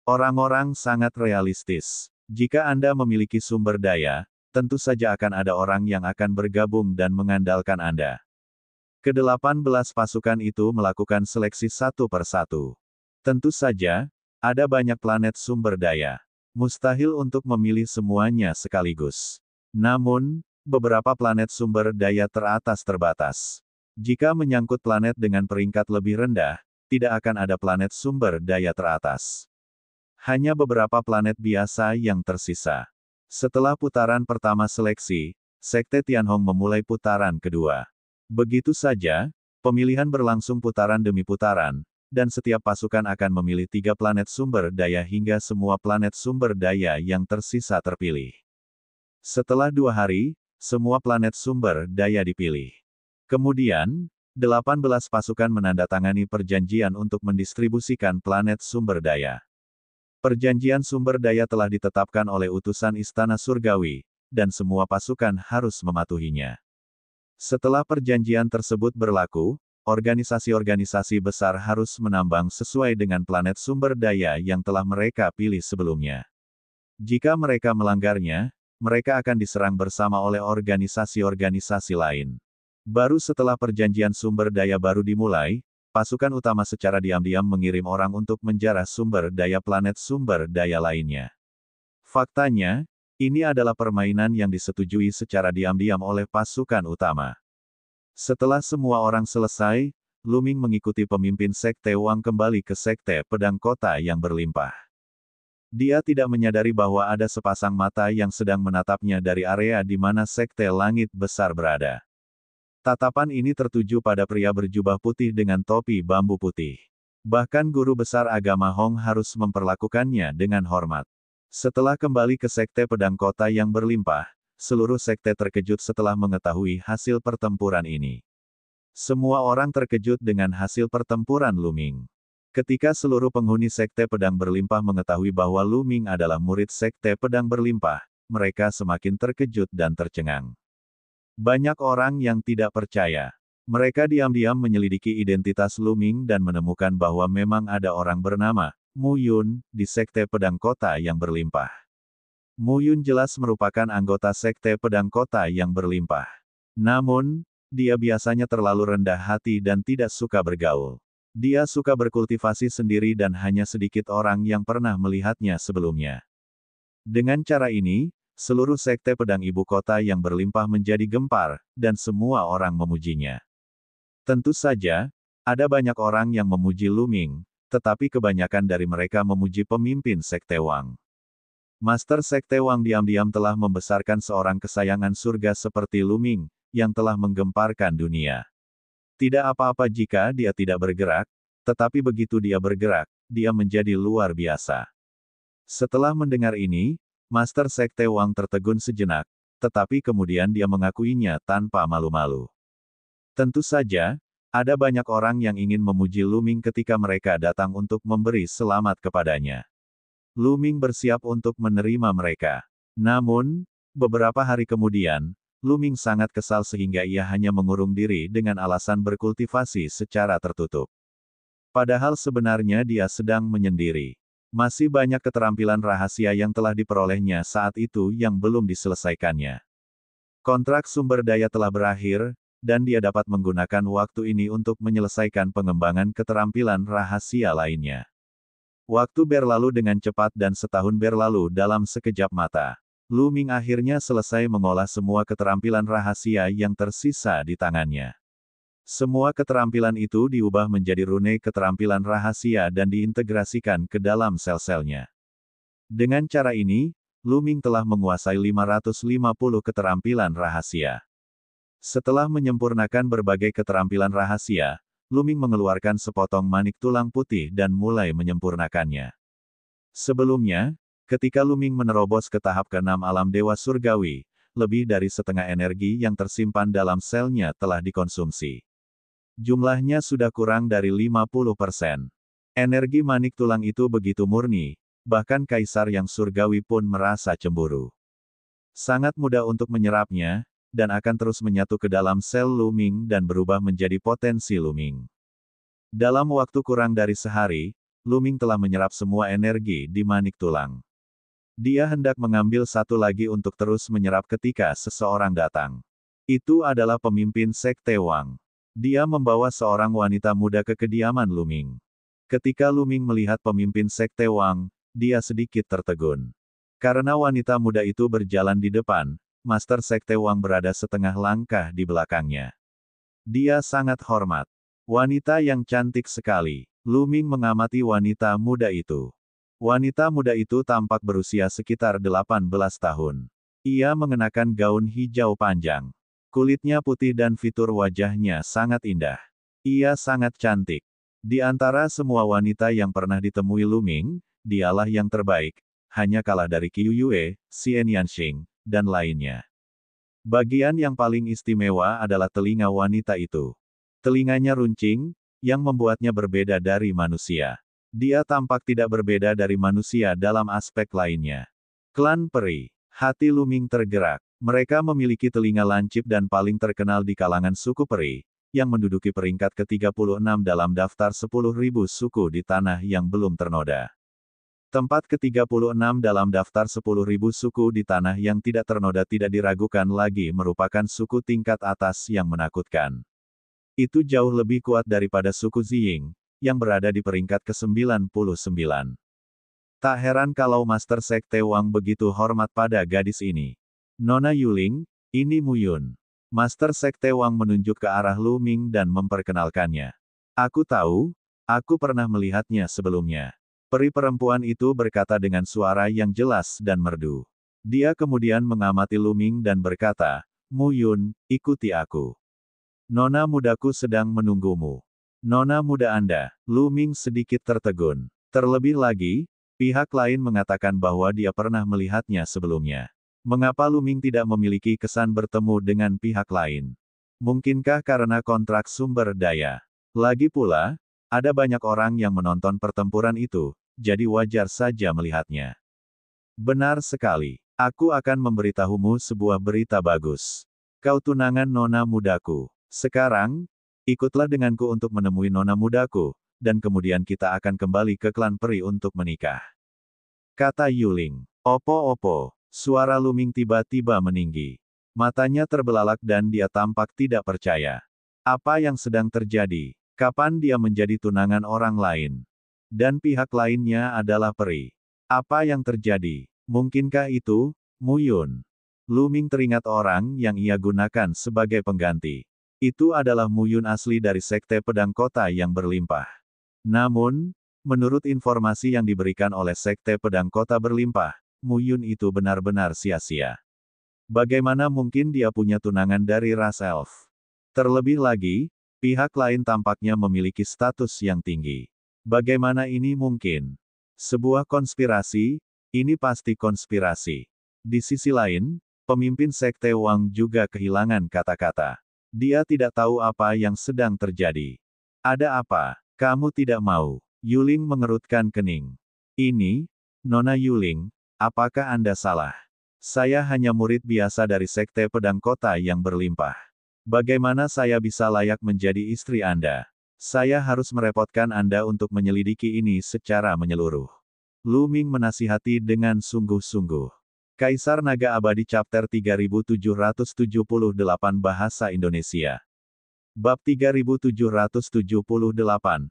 Speaker 1: Orang-orang sangat realistis. Jika Anda memiliki sumber daya, tentu saja akan ada orang yang akan bergabung dan mengandalkan Anda. Ke-18 pasukan itu melakukan seleksi satu per satu. Tentu saja, ada banyak planet sumber daya. Mustahil untuk memilih semuanya sekaligus. Namun, beberapa planet sumber daya teratas terbatas. Jika menyangkut planet dengan peringkat lebih rendah, tidak akan ada planet sumber daya teratas. Hanya beberapa planet biasa yang tersisa. Setelah putaran pertama seleksi, Sekte Tianhong memulai putaran kedua. Begitu saja, pemilihan berlangsung putaran demi putaran, dan setiap pasukan akan memilih 3 planet sumber daya hingga semua planet sumber daya yang tersisa terpilih. Setelah 2 hari, semua planet sumber daya dipilih. Kemudian, 18 pasukan menandatangani perjanjian untuk mendistribusikan planet sumber daya. Perjanjian sumber daya telah ditetapkan oleh utusan Istana Surgawi, dan semua pasukan harus mematuhinya. Setelah perjanjian tersebut berlaku, organisasi-organisasi besar harus menambang sesuai dengan planet sumber daya yang telah mereka pilih sebelumnya. Jika mereka melanggarnya, mereka akan diserang bersama oleh organisasi-organisasi lain. Baru setelah perjanjian sumber daya baru dimulai, pasukan utama secara diam-diam mengirim orang untuk menjarah sumber daya planet sumber daya lainnya. Faktanya, ini adalah permainan yang disetujui secara diam-diam oleh pasukan utama. Setelah semua orang selesai, Lu Ming mengikuti pemimpin Sekte Wang kembali ke Sekte Pedang Kota yang berlimpah. Dia tidak menyadari bahwa ada sepasang mata yang sedang menatapnya dari area di mana sekte langit besar berada. Tatapan ini tertuju pada pria berjubah putih dengan topi bambu putih. Bahkan guru besar agama Hong harus memperlakukannya dengan hormat. Setelah kembali ke sekte pedang kota yang berlimpah, seluruh sekte terkejut setelah mengetahui hasil pertempuran ini. Semua orang terkejut dengan hasil pertempuran Lu Ming. Ketika seluruh penghuni Sekte Pedang Berlimpah mengetahui bahwa Lu Ming adalah murid Sekte Pedang Berlimpah, mereka semakin terkejut dan tercengang. Banyak orang yang tidak percaya. Mereka diam-diam menyelidiki identitas Lu Ming dan menemukan bahwa memang ada orang bernama Mu Yun di Sekte Pedang Kota yang Berlimpah. Mu Yun jelas merupakan anggota Sekte Pedang Kota yang Berlimpah. Namun, dia biasanya terlalu rendah hati dan tidak suka bergaul. Dia suka berkultivasi sendiri dan hanya sedikit orang yang pernah melihatnya sebelumnya. Dengan cara ini, seluruh sekte pedang ibu kota yang berlimpah menjadi gempar, dan semua orang memujinya. Tentu saja, ada banyak orang yang memuji Lu Ming, tetapi kebanyakan dari mereka memuji pemimpin Sekte Wang. Master Sekte Wang diam-diam telah membesarkan seorang kesayangan surga seperti Lu Ming, yang telah menggemparkan dunia. Tidak apa-apa jika dia tidak bergerak, tetapi begitu dia bergerak, dia menjadi luar biasa. Setelah mendengar ini, Master Sekte Wang tertegun sejenak, tetapi kemudian dia mengakuinya tanpa malu-malu. Tentu saja, ada banyak orang yang ingin memuji Lu Ming ketika mereka datang untuk memberi selamat kepadanya. Lu Ming bersiap untuk menerima mereka. Namun, beberapa hari kemudian, Lu Ming sangat kesal sehingga ia hanya mengurung diri dengan alasan berkultivasi secara tertutup. Padahal sebenarnya dia sedang menyendiri. Masih banyak keterampilan rahasia yang telah diperolehnya saat itu yang belum diselesaikannya. Kontrak sumber daya telah berakhir, dan dia dapat menggunakan waktu ini untuk menyelesaikan pengembangan keterampilan rahasia lainnya. Waktu berlalu dengan cepat dan setahun berlalu dalam sekejap mata. Lu Ming akhirnya selesai mengolah semua keterampilan rahasia yang tersisa di tangannya. Semua keterampilan itu diubah menjadi rune keterampilan rahasia dan diintegrasikan ke dalam sel-selnya. Dengan cara ini, Lu Ming telah menguasai 550 keterampilan rahasia. Setelah menyempurnakan berbagai keterampilan rahasia, Lu Ming mengeluarkan sepotong manik tulang putih dan mulai menyempurnakannya. Sebelumnya, ketika Lu Ming menerobos ke tahap ke-6 alam dewa surgawi, lebih dari setengah energi yang tersimpan dalam selnya telah dikonsumsi. Jumlahnya sudah kurang dari 50%. Energi manik tulang itu begitu murni, bahkan kaisar yang surgawi pun merasa cemburu. Sangat mudah untuk menyerapnya, dan akan terus menyatu ke dalam sel Lu Ming dan berubah menjadi potensi Lu Ming. Dalam waktu kurang dari sehari, Lu Ming telah menyerap semua energi di manik tulang. Dia hendak mengambil satu lagi untuk terus menyerap ketika seseorang datang. Itu adalah pemimpin Sekte Wang. Dia membawa seorang wanita muda ke kediaman Lu Ming. Ketika Lu Ming melihat pemimpin Sekte Wang, dia sedikit tertegun. Karena wanita muda itu berjalan di depan, Master Sekte Wang berada setengah langkah di belakangnya. Dia sangat hormat. Wanita yang cantik sekali. Lu Ming mengamati wanita muda itu. Wanita muda itu tampak berusia sekitar 18 tahun. Ia mengenakan gaun hijau panjang. Kulitnya putih dan fitur wajahnya sangat indah. Ia sangat cantik. Di antara semua wanita yang pernah ditemui Lu Ming, dialah yang terbaik, hanya kalah dari Qiu Yue, Xian Yanxing, dan lainnya. Bagian yang paling istimewa adalah telinga wanita itu. Telinganya runcing, yang membuatnya berbeda dari manusia. Dia tampak tidak berbeda dari manusia dalam aspek lainnya. Klan Peri. Hati Lu Ming tergerak. Mereka memiliki telinga lancip dan paling terkenal di kalangan suku Peri, yang menduduki peringkat ke-36 dalam daftar 10.000 suku di tanah yang belum ternoda. Tempat ke-36 dalam daftar 10.000 suku di tanah yang tidak ternoda tidak diragukan lagi merupakan suku tingkat atas yang menakutkan. Itu jauh lebih kuat daripada suku Ziying, yang berada di peringkat ke-99. Tak heran kalau Master Sekte Wang begitu hormat pada gadis ini. Nona Yuling, ini Mu Yun. Master Sekte Wang menunjuk ke arah Lu Ming dan memperkenalkannya. Aku tahu, aku pernah melihatnya sebelumnya. Peri perempuan itu berkata dengan suara yang jelas dan merdu. Dia kemudian mengamati Lu Ming dan berkata, Mu Yun, ikuti aku. Nona mudaku sedang menunggumu. Nona muda Anda, Lu Ming sedikit tertegun. Terlebih lagi, pihak lain mengatakan bahwa dia pernah melihatnya sebelumnya. Mengapa Lu Ming tidak memiliki kesan bertemu dengan pihak lain? Mungkinkah karena kontrak sumber daya? Lagi pula, ada banyak orang yang menonton pertempuran itu, jadi wajar saja melihatnya. Benar sekali. Aku akan memberitahumu sebuah berita bagus. Kau tunangan nona mudaku. Sekarang, ikutlah denganku untuk menemui nona mudaku, dan kemudian kita akan kembali ke klan peri untuk menikah. Kata Yuling. Opo-opo. Suara Lu Ming tiba-tiba meninggi. Matanya terbelalak dan dia tampak tidak percaya. Apa yang sedang terjadi? Kapan dia menjadi tunangan orang lain? Dan pihak lainnya adalah peri. Apa yang terjadi? Mungkinkah itu, Mu Yun? Lu Ming teringat orang yang ia gunakan sebagai pengganti. Itu adalah Mu Yun asli dari Sekte Pedang Kota yang berlimpah. Namun, menurut informasi yang diberikan oleh Sekte Pedang Kota berlimpah, Mu Yun itu benar-benar sia-sia. Bagaimana mungkin dia punya tunangan dari ras elf? Terlebih lagi, pihak lain tampaknya memiliki status yang tinggi. Bagaimana ini mungkin? Sebuah konspirasi? Ini pasti konspirasi. Di sisi lain, pemimpin Sekte Wang juga kehilangan kata-kata. Dia tidak tahu apa yang sedang terjadi. Ada apa? Kamu tidak mau? Yuling mengerutkan kening. Ini, Nona Yuling, apakah Anda salah? Saya hanya murid biasa dari Sekte Pedang Kota yang berlimpah. Bagaimana saya bisa layak menjadi istri Anda? Saya harus merepotkan Anda untuk menyelidiki ini secara menyeluruh. Lu Ming menasihati dengan sungguh-sungguh. Kaisar Naga Abadi Chapter 3778 Bahasa Indonesia. Bab 3778,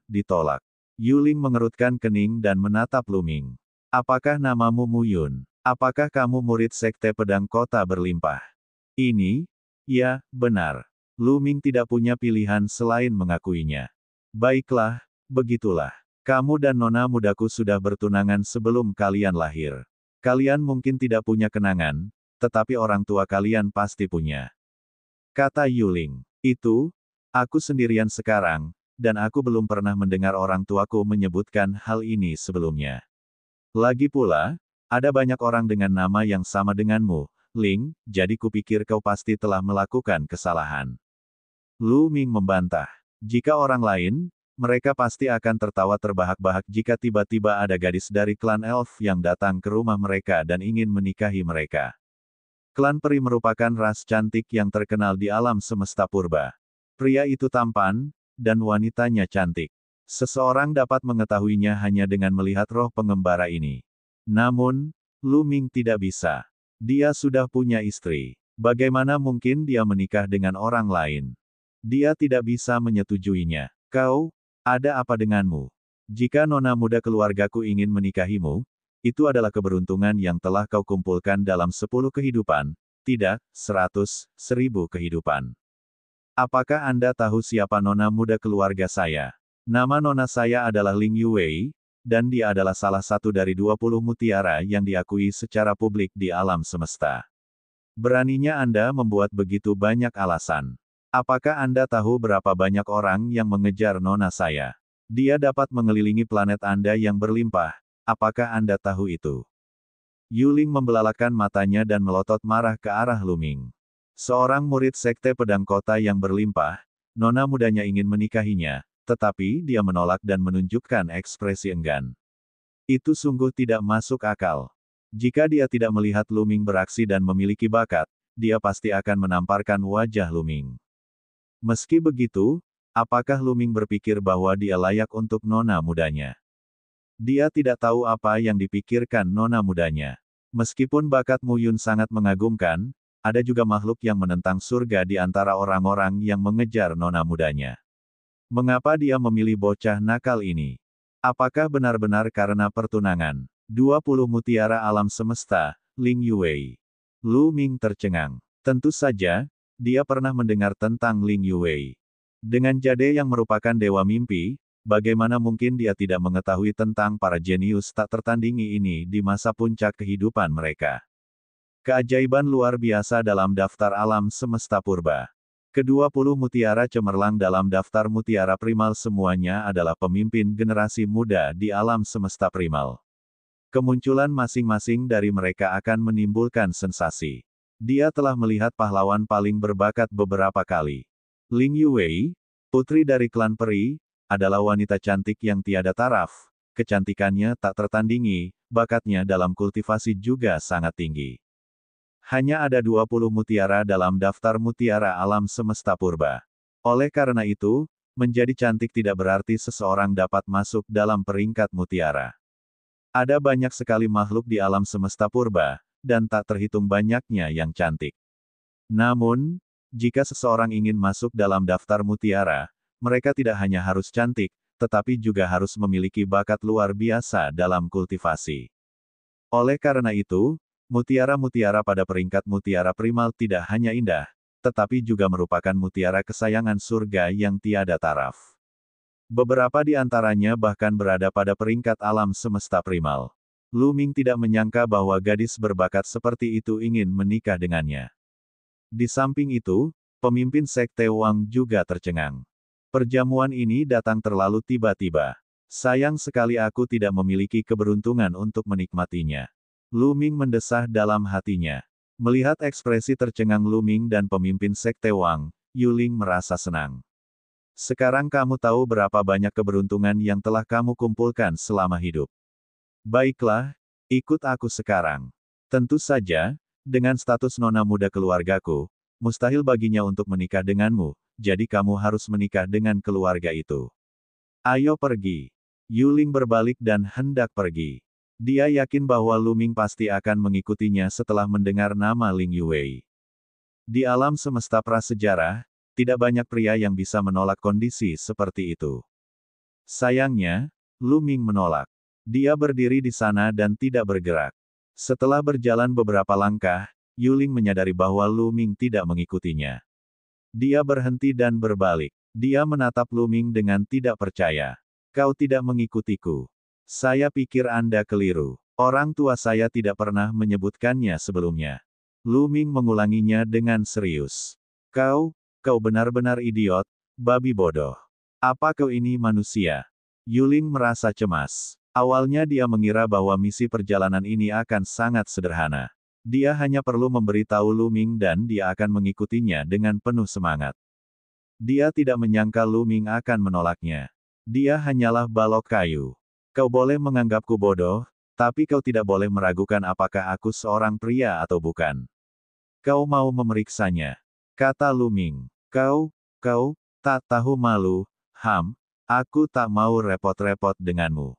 Speaker 1: ditolak. Yuling mengerutkan kening dan menatap Lu Ming. Apakah namamu Mu Yun? Apakah kamu murid Sekte Pedang Kota berlimpah? Ini? Ya, benar. Lu Ming tidak punya pilihan selain mengakuinya. Baiklah, begitulah. Kamu dan nona mudaku sudah bertunangan sebelum kalian lahir. Kalian mungkin tidak punya kenangan, tetapi orang tua kalian pasti punya. Kata Yuling. Itu, aku sendirian sekarang, dan aku belum pernah mendengar orang tuaku menyebutkan hal ini sebelumnya. Lagi pula, ada banyak orang dengan nama yang sama denganmu, Ling, jadi kupikir kau pasti telah melakukan kesalahan. Lu Ming membantah. Jika orang lain, mereka pasti akan tertawa terbahak-bahak jika tiba-tiba ada gadis dari klan elf yang datang ke rumah mereka dan ingin menikahi mereka. Klan peri merupakan ras cantik yang terkenal di alam semesta purba. Pria itu tampan, dan wanitanya cantik. Seseorang dapat mengetahuinya hanya dengan melihat roh pengembara ini. Namun, Lu Ming tidak bisa. Dia sudah punya istri. Bagaimana mungkin dia menikah dengan orang lain? Dia tidak bisa menyetujuinya. Kau, ada apa denganmu? Jika nona muda keluargaku ingin menikahimu, itu adalah keberuntungan yang telah kau kumpulkan dalam 10 kehidupan, tidak, 100, 1000 kehidupan. Apakah Anda tahu siapa nona muda keluarga saya? Nama nona saya adalah Ling Yuwei, dan dia adalah salah satu dari 20 mutiara yang diakui secara publik di alam semesta. Beraninya Anda membuat begitu banyak alasan. Apakah Anda tahu berapa banyak orang yang mengejar nona saya? Dia dapat mengelilingi planet Anda yang berlimpah. Apakah Anda tahu itu? Yuling membelalakan matanya dan melotot marah ke arah Lu Ming. Seorang murid Sekte Pedang Kota yang berlimpah, nona mudanya ingin menikahinya, tetapi dia menolak dan menunjukkan ekspresi enggan. Itu sungguh tidak masuk akal. Jika dia tidak melihat Lu Ming beraksi dan memiliki bakat, dia pasti akan menamparkan wajah Lu Ming. Meski begitu, apakah Lu Ming berpikir bahwa dia layak untuk nona mudanya? Dia tidak tahu apa yang dipikirkan nona mudanya. Meskipun bakat Mu Yun sangat mengagumkan, ada juga makhluk yang menentang surga di antara orang-orang yang mengejar nona mudanya. Mengapa dia memilih bocah nakal ini? Apakah benar-benar karena pertunangan? 20 mutiara alam semesta, Ling Yuwei. Lu Ming tercengang. Tentu saja, dia pernah mendengar tentang Ling Yuwei. Dengan jade yang merupakan dewa mimpi, bagaimana mungkin dia tidak mengetahui tentang para jenius tak tertandingi ini di masa puncak kehidupan mereka. Keajaiban luar biasa dalam daftar alam semesta purba. Ke-20 mutiara cemerlang dalam daftar mutiara primal semuanya adalah pemimpin generasi muda di alam semesta primal. Kemunculan masing-masing dari mereka akan menimbulkan sensasi. Dia telah melihat pahlawan paling berbakat beberapa kali. Ling Yuwei, putri dari klan peri, adalah wanita cantik yang tiada taraf. Kecantikannya tak tertandingi, bakatnya dalam kultivasi juga sangat tinggi. Hanya ada 20 mutiara dalam daftar mutiara alam semesta purba. Oleh karena itu, menjadi cantik tidak berarti seseorang dapat masuk dalam peringkat mutiara. Ada banyak sekali makhluk di alam semesta purba, dan tak terhitung banyaknya yang cantik. Namun, jika seseorang ingin masuk dalam daftar mutiara, mereka tidak hanya harus cantik, tetapi juga harus memiliki bakat luar biasa dalam kultivasi. Oleh karena itu, mutiara-mutiara pada peringkat mutiara primal tidak hanya indah, tetapi juga merupakan mutiara kesayangan surga yang tiada taraf. Beberapa di antaranya bahkan berada pada peringkat alam semesta primal. Lu Ming tidak menyangka bahwa gadis berbakat seperti itu ingin menikah dengannya. Di samping itu, pemimpin Sekte Wang juga tercengang. Perjamuan ini datang terlalu tiba-tiba. Sayang sekali aku tidak memiliki keberuntungan untuk menikmatinya. Lu Ming mendesah dalam hatinya. Melihat ekspresi tercengang Lu Ming dan pemimpin Sekte Wang, Yuling merasa senang. Sekarang kamu tahu berapa banyak keberuntungan yang telah kamu kumpulkan selama hidup. Baiklah, ikut aku sekarang. Tentu saja, dengan status nona muda keluargaku, mustahil baginya untuk menikah denganmu, jadi kamu harus menikah dengan keluarga itu. Ayo pergi. Yuling berbalik dan hendak pergi. Dia yakin bahwa Lu Ming pasti akan mengikutinya setelah mendengar nama Ling Yuwei. Di alam semesta prasejarah, tidak banyak pria yang bisa menolak kondisi seperti itu. Sayangnya, Lu Ming menolak. Dia berdiri di sana dan tidak bergerak. Setelah berjalan beberapa langkah, Yuling menyadari bahwa Lu Ming tidak mengikutinya. Dia berhenti dan berbalik. Dia menatap Lu Ming dengan tidak percaya. Kau tidak mengikutiku. Saya pikir Anda keliru. Orang tua saya tidak pernah menyebutkannya sebelumnya. Lu Ming mengulanginya dengan serius. Kau benar-benar idiot, babi bodoh. Apa kau ini manusia? Yuling merasa cemas. Awalnya dia mengira bahwa misi perjalanan ini akan sangat sederhana. Dia hanya perlu memberitahu Lu Ming dan dia akan mengikutinya dengan penuh semangat. Dia tidak menyangka Lu Ming akan menolaknya. Dia hanyalah balok kayu. Kau boleh menganggapku bodoh, tapi kau tidak boleh meragukan apakah aku seorang pria atau bukan. Kau mau memeriksanya? Kata Lu Ming. Kau tak tahu malu, aku tak mau repot-repot denganmu.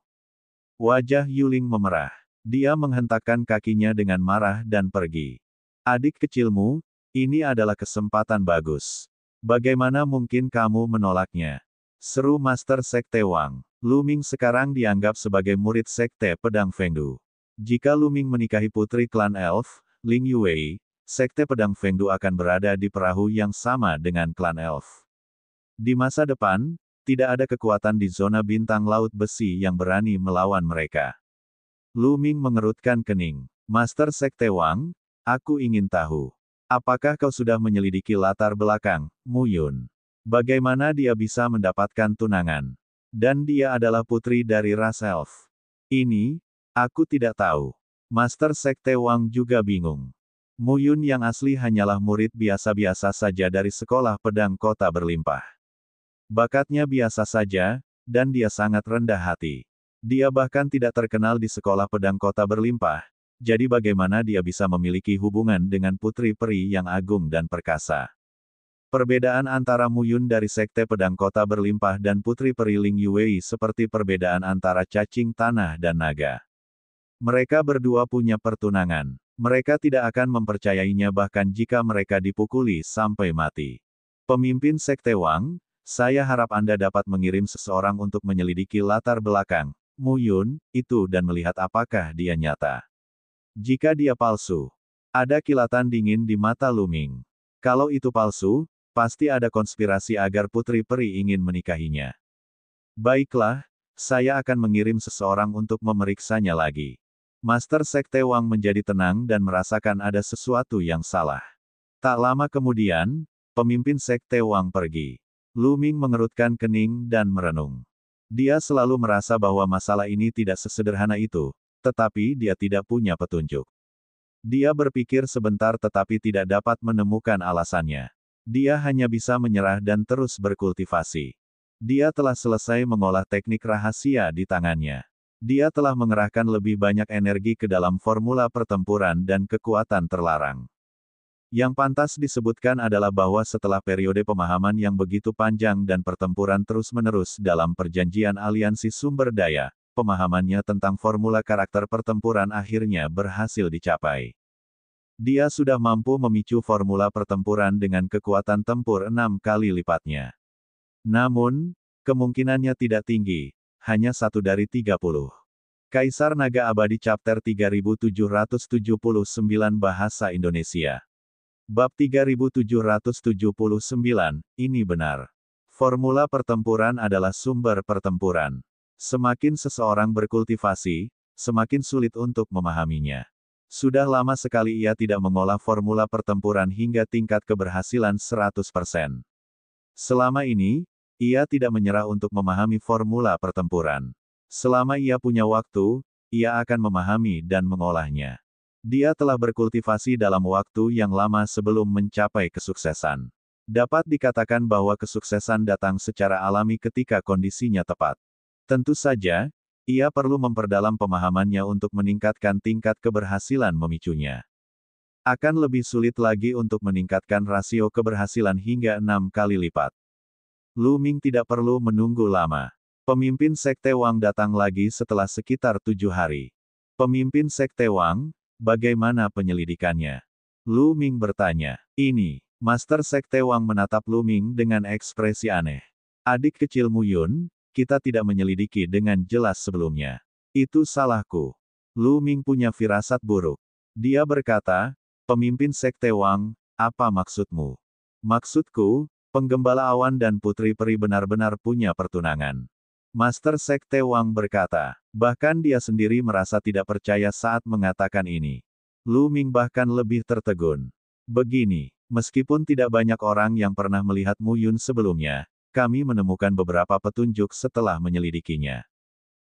Speaker 1: Wajah Yuling memerah. Dia menghentakkan kakinya dengan marah dan pergi. Adik kecilmu, ini adalah kesempatan bagus. Bagaimana mungkin kamu menolaknya? Seru Master Sekte Wang. Lu Ming sekarang dianggap sebagai murid Sekte Pedang Fengdu. Jika Lu Ming menikahi putri klan Elf, Ling Yuwei, Sekte Pedang Fengdu akan berada di perahu yang sama dengan klan Elf. Di masa depan, tidak ada kekuatan di zona bintang laut besi yang berani melawan mereka. Lu Ming mengerutkan kening. Master Sekte Wang, aku ingin tahu. Apakah kau sudah menyelidiki latar belakang, Mu Yun? Bagaimana dia bisa mendapatkan tunangan? Dan dia adalah putri dari ras Elf. Ini, aku tidak tahu. Master Sekte Wang juga bingung. Mu Yun yang asli hanyalah murid biasa-biasa saja dari sekolah pedang kota berlimpah. Bakatnya biasa saja, dan dia sangat rendah hati. Dia bahkan tidak terkenal di sekolah pedang kota berlimpah, jadi bagaimana dia bisa memiliki hubungan dengan putri peri yang agung dan perkasa? Perbedaan antara Mu Yun dari Sekte Pedang Kota Berlimpah dan putri peri Ling Yuwei seperti perbedaan antara cacing tanah dan naga. Mereka berdua punya pertunangan. Mereka tidak akan mempercayainya bahkan jika mereka dipukuli sampai mati. Pemimpin Sekte Wang, saya harap Anda dapat mengirim seseorang untuk menyelidiki latar belakang Mu Yun itu dan melihat apakah dia nyata. Jika dia palsu, ada kilatan dingin di mata Lu Ming. Kalau itu palsu, pasti ada konspirasi agar putri peri ingin menikahinya. Baiklah, saya akan mengirim seseorang untuk memeriksanya lagi. Master Sekte Wang menjadi tenang dan merasakan ada sesuatu yang salah. Tak lama kemudian, pemimpin Sekte Wang pergi. Lu Ming mengerutkan kening dan merenung. Dia selalu merasa bahwa masalah ini tidak sesederhana itu, tetapi dia tidak punya petunjuk. Dia berpikir sebentar tetapi tidak dapat menemukan alasannya. Dia hanya bisa menyerah dan terus berkultivasi. Dia telah selesai mengolah teknik rahasia di tangannya. Dia telah mengerahkan lebih banyak energi ke dalam formula pertempuran dan kekuatan terlarang. Yang pantas disebutkan adalah bahwa setelah periode pemahaman yang begitu panjang dan pertempuran terus-menerus dalam perjanjian aliansi sumber daya, pemahamannya tentang formula karakter pertempuran akhirnya berhasil dicapai. Dia sudah mampu memicu formula pertempuran dengan kekuatan tempur 6 kali lipatnya. Namun, kemungkinannya tidak tinggi, hanya 1 dari 30. Kaisar Naga Abadi Chapter 3779 Bahasa Indonesia. Bab 3779, ini benar. Formula pertempuran adalah sumber pertempuran. Semakin seseorang berkultivasi, semakin sulit untuk memahaminya. Sudah lama sekali ia tidak mengolah formula pertempuran hingga tingkat keberhasilan 100%. Selama ini, ia tidak menyerah untuk memahami formula pertempuran. Selama ia punya waktu, ia akan memahami dan mengolahnya. Dia telah berkultivasi dalam waktu yang lama sebelum mencapai kesuksesan. Dapat dikatakan bahwa kesuksesan datang secara alami ketika kondisinya tepat. Tentu saja, ia perlu memperdalam pemahamannya untuk meningkatkan tingkat keberhasilan memicunya. Akan lebih sulit lagi untuk meningkatkan rasio keberhasilan hingga 6 kali lipat. Lu Ming tidak perlu menunggu lama. Pemimpin Sekte Wang datang lagi setelah sekitar 7 hari. Pemimpin Sekte Wang, bagaimana penyelidikannya? Lu Ming bertanya. Ini, Master Sekte Wang menatap Lu Ming dengan ekspresi aneh. Adik kecil Mu Yun, kita tidak menyelidiki dengan jelas sebelumnya. Itu salahku. Lu Ming punya firasat buruk. Dia berkata, pemimpin Sekte Wang, apa maksudmu? Maksudku, Penggembala Awan dan Putri Peri benar-benar punya pertunangan. Master Sekte Wang berkata, bahkan dia sendiri merasa tidak percaya saat mengatakan ini. Lu Ming bahkan lebih tertegun. Begini, meskipun tidak banyak orang yang pernah melihat Mu Yun sebelumnya, kami menemukan beberapa petunjuk setelah menyelidikinya.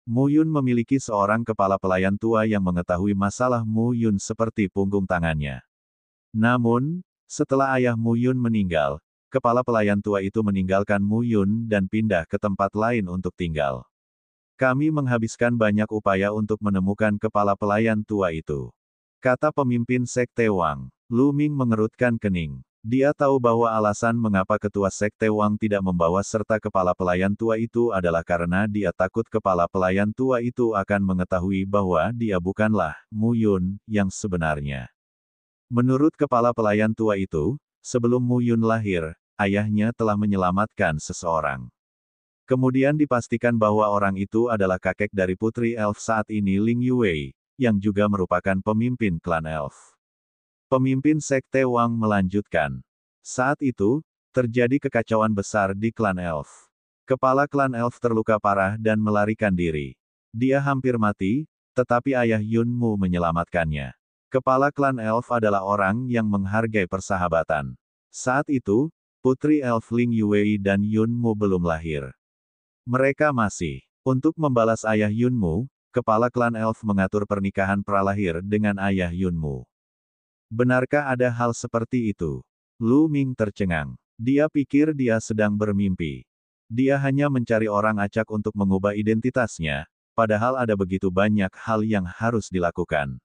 Speaker 1: Mu Yun memiliki seorang kepala pelayan tua yang mengetahui masalah Mu Yun seperti punggung tangannya. Namun, setelah ayah Mu Yun meninggal, kepala pelayan tua itu meninggalkan Mu Yun dan pindah ke tempat lain untuk tinggal. Kami menghabiskan banyak upaya untuk menemukan kepala pelayan tua itu. Kata pemimpin Sekte Wang. Lu Ming mengerutkan kening. Dia tahu bahwa alasan mengapa ketua Sekte Wang tidak membawa serta kepala pelayan tua itu adalah karena dia takut kepala pelayan tua itu akan mengetahui bahwa dia bukanlah Mu Yun yang sebenarnya. Menurut kepala pelayan tua itu, sebelum Mu Yun lahir, ayahnya telah menyelamatkan seseorang. Kemudian dipastikan bahwa orang itu adalah kakek dari putri elf saat ini Ling Yuwei, yang juga merupakan pemimpin klan elf. Pemimpin Sekte Wang melanjutkan. Saat itu, terjadi kekacauan besar di klan elf. Kepala klan elf terluka parah dan melarikan diri. Dia hampir mati, tetapi ayah Yun Mu menyelamatkannya. Kepala klan elf adalah orang yang menghargai persahabatan. Saat itu, Putri Elf Ling Yuwei dan Yun Mu belum lahir. Mereka masih. Untuk membalas ayah Yun Mu, kepala klan elf mengatur pernikahan pralahir dengan ayah Yun Mu. Benarkah ada hal seperti itu? Lu Ming tercengang. Dia pikir dia sedang bermimpi. Dia hanya mencari orang acak untuk mengubah identitasnya, padahal ada begitu banyak hal yang harus dilakukan.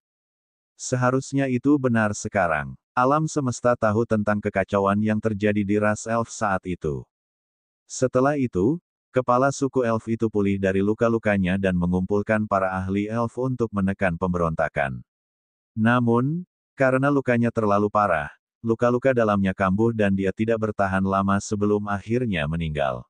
Speaker 1: Seharusnya itu benar sekarang. Alam semesta tahu tentang kekacauan yang terjadi di ras elf saat itu. Setelah itu, kepala suku elf itu pulih dari luka-lukanya dan mengumpulkan para ahli elf untuk menekan pemberontakan. Namun, karena lukanya terlalu parah, luka-luka dalamnya kambuh dan dia tidak bertahan lama sebelum akhirnya meninggal.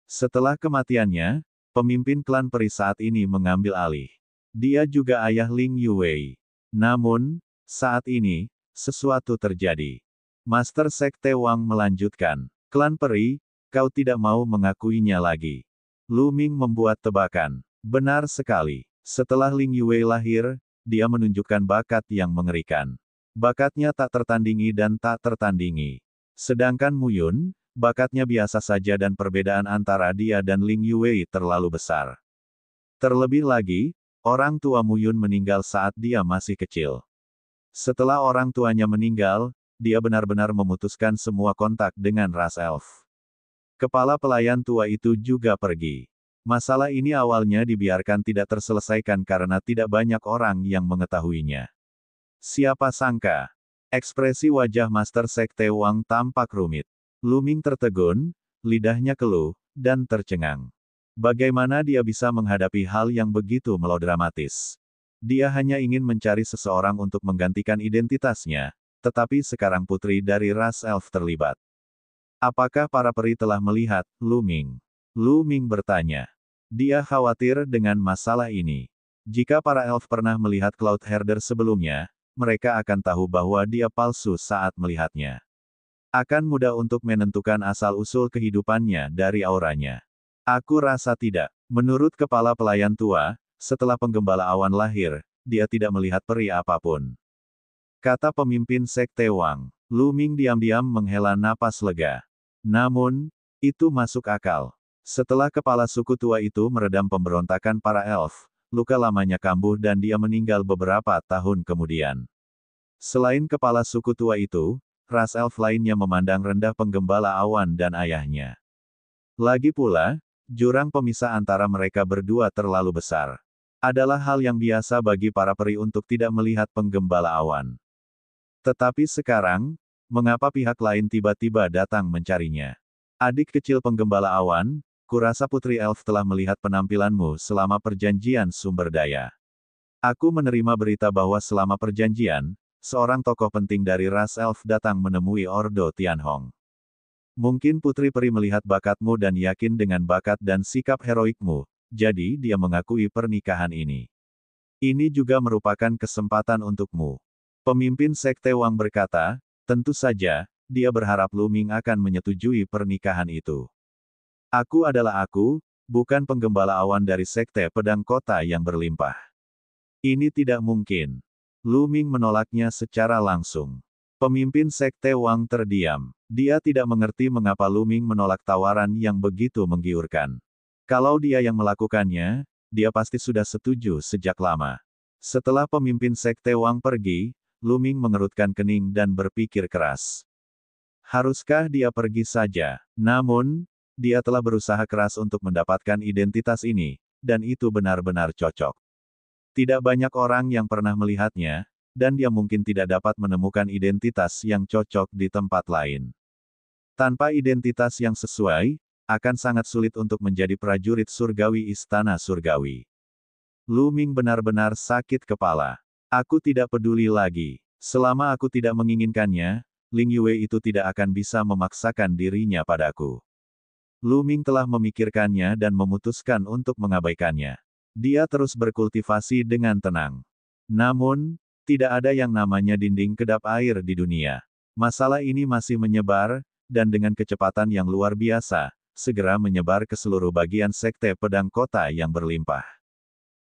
Speaker 1: Setelah kematiannya, pemimpin klan peri saat ini mengambil alih. Dia juga ayah Ling Yuwei. Namun, saat ini, sesuatu terjadi. Master Sekte Wang melanjutkan. Klan peri, kau tidak mau mengakuinya lagi. Lu Ming membuat tebakan. Benar sekali. Setelah Ling Yue lahir, dia menunjukkan bakat yang mengerikan. Bakatnya tak tertandingi dan tak tertandingi. Sedangkan Mu Yun, bakatnya biasa saja dan perbedaan antara dia dan Ling Yue terlalu besar. Terlebih lagi, orang tua Mu Yun meninggal saat dia masih kecil. Setelah orang tuanya meninggal, dia benar-benar memutuskan semua kontak dengan ras elf. Kepala pelayan tua itu juga pergi. Masalah ini awalnya dibiarkan tidak terselesaikan karena tidak banyak orang yang mengetahuinya. Siapa sangka? Ekspresi wajah Master Sekte Wang tampak rumit. Lu Ming tertegun, lidahnya keluh, dan tercengang. Bagaimana dia bisa menghadapi hal yang begitu melodramatis? Dia hanya ingin mencari seseorang untuk menggantikan identitasnya, tetapi sekarang putri dari ras elf terlibat. Apakah para peri telah melihat Lu Ming? Lu Ming bertanya. Dia khawatir dengan masalah ini. Jika para elf pernah melihat Cloud Herder sebelumnya, mereka akan tahu bahwa dia palsu saat melihatnya. Akan mudah untuk menentukan asal-usul kehidupannya dari auranya. Aku rasa tidak. Menurut kepala pelayan tua, setelah penggembala awan lahir, dia tidak melihat peri apapun. Kata pemimpin Sekte Wang. Lu Ming diam-diam menghela napas lega. Namun, itu masuk akal. Setelah kepala suku tua itu meredam pemberontakan para elf, luka lamanya kambuh dan dia meninggal beberapa tahun kemudian. Selain kepala suku tua itu, ras elf lainnya memandang rendah penggembala awan dan ayahnya. Lagi pula, jurang pemisah antara mereka berdua terlalu besar. Adalah hal yang biasa bagi para peri untuk tidak melihat penggembala awan. Tetapi sekarang, mengapa pihak lain tiba-tiba datang mencarinya? Adik kecil penggembala awan, kurasa Putri Elf telah melihat penampilanmu selama perjanjian sumber daya. Aku menerima berita bahwa selama perjanjian, seorang tokoh penting dari ras Elf datang menemui Ordo Tianhong. Mungkin Putri Peri melihat bakatmu dan yakin dengan bakat dan sikap heroikmu, jadi dia mengakui pernikahan ini. Ini juga merupakan kesempatan untukmu. Pemimpin Sekte Wang berkata, tentu saja, dia berharap Lu Ming akan menyetujui pernikahan itu. Aku adalah aku, bukan penggembala awan dari Sekte Pedang Kota yang berlimpah. Ini tidak mungkin. Lu Ming menolaknya secara langsung. Pemimpin Sekte Wang terdiam. Dia tidak mengerti mengapa Lu Ming menolak tawaran yang begitu menggiurkan. Kalau dia yang melakukannya, dia pasti sudah setuju sejak lama. Setelah pemimpin Sekte Wang pergi, Lu Ming mengerutkan kening dan berpikir keras. Haruskah dia pergi saja? Namun, dia telah berusaha keras untuk mendapatkan identitas ini, dan itu benar-benar cocok. Tidak banyak orang yang pernah melihatnya, dan dia mungkin tidak dapat menemukan identitas yang cocok di tempat lain. Tanpa identitas yang sesuai, akan sangat sulit untuk menjadi prajurit surgawi istana surgawi. Lu Ming benar-benar sakit kepala. Aku tidak peduli lagi. Selama aku tidak menginginkannya, Ling Yue itu tidak akan bisa memaksakan dirinya padaku. Lu Ming telah memikirkannya dan memutuskan untuk mengabaikannya. Dia terus berkultivasi dengan tenang. Namun, tidak ada yang namanya dinding kedap air di dunia. Masalah ini masih menyebar, dan dengan kecepatan yang luar biasa, segera menyebar ke seluruh bagian Sekte Pedang Kota yang berlimpah.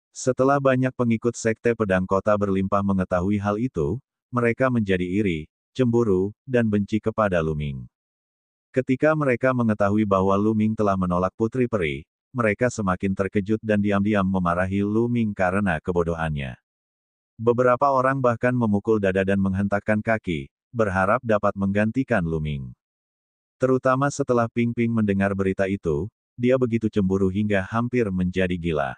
Speaker 1: Setelah banyak pengikut Sekte Pedang Kota berlimpah mengetahui hal itu, mereka menjadi iri, cemburu, dan benci kepada Lu Ming. Ketika mereka mengetahui bahwa Lu Ming telah menolak Putri Peri, mereka semakin terkejut dan diam-diam memarahi Lu Ming karena kebodohannya. Beberapa orang bahkan memukul dada dan menghentakkan kaki, berharap dapat menggantikan Lu Ming. Terutama setelah Ping Ping mendengar berita itu, dia begitu cemburu hingga hampir menjadi gila.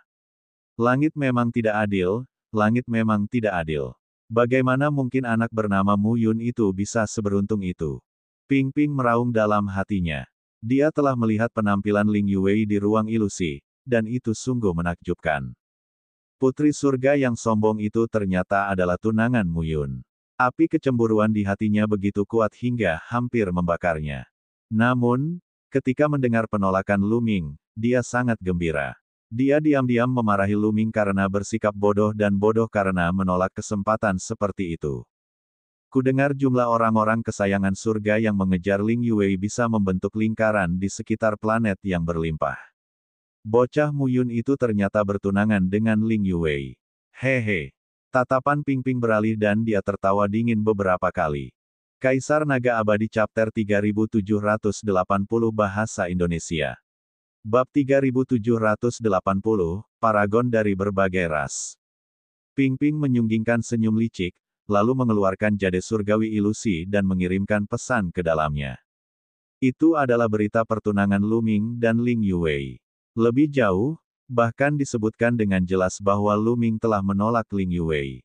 Speaker 1: Langit memang tidak adil, langit memang tidak adil. Bagaimana mungkin anak bernama Mu Yun itu bisa seberuntung itu? Ping Ping meraung dalam hatinya. Dia telah melihat penampilan Ling Yue di ruang ilusi, dan itu sungguh menakjubkan. Putri surga yang sombong itu ternyata adalah tunangan Mu Yun. Api kecemburuan di hatinya begitu kuat hingga hampir membakarnya. Namun, ketika mendengar penolakan Lu Ming, dia sangat gembira. Dia diam-diam memarahi Lu Ming karena bersikap bodoh dan bodoh karena menolak kesempatan seperti itu. Kudengar jumlah orang-orang kesayangan surga yang mengejar Ling Yue bisa membentuk lingkaran di sekitar planet yang berlimpah. Bocah Muyun itu ternyata bertunangan dengan Ling Yuwei. Hehe. Tatapan Ping Ping beralih dan dia tertawa dingin beberapa kali. Kaisar Naga Abadi Chapter 3780 Bahasa Indonesia. Bab 3780, Paragon dari berbagai ras. Ping Ping menyunggingkan senyum licik, lalu mengeluarkan jade surgawi ilusi dan mengirimkan pesan ke dalamnya. Itu adalah berita pertunangan Lu Ming dan Ling Yuwei. Lebih jauh, bahkan disebutkan dengan jelas bahwa Lu Ming telah menolak Ling Yuwei.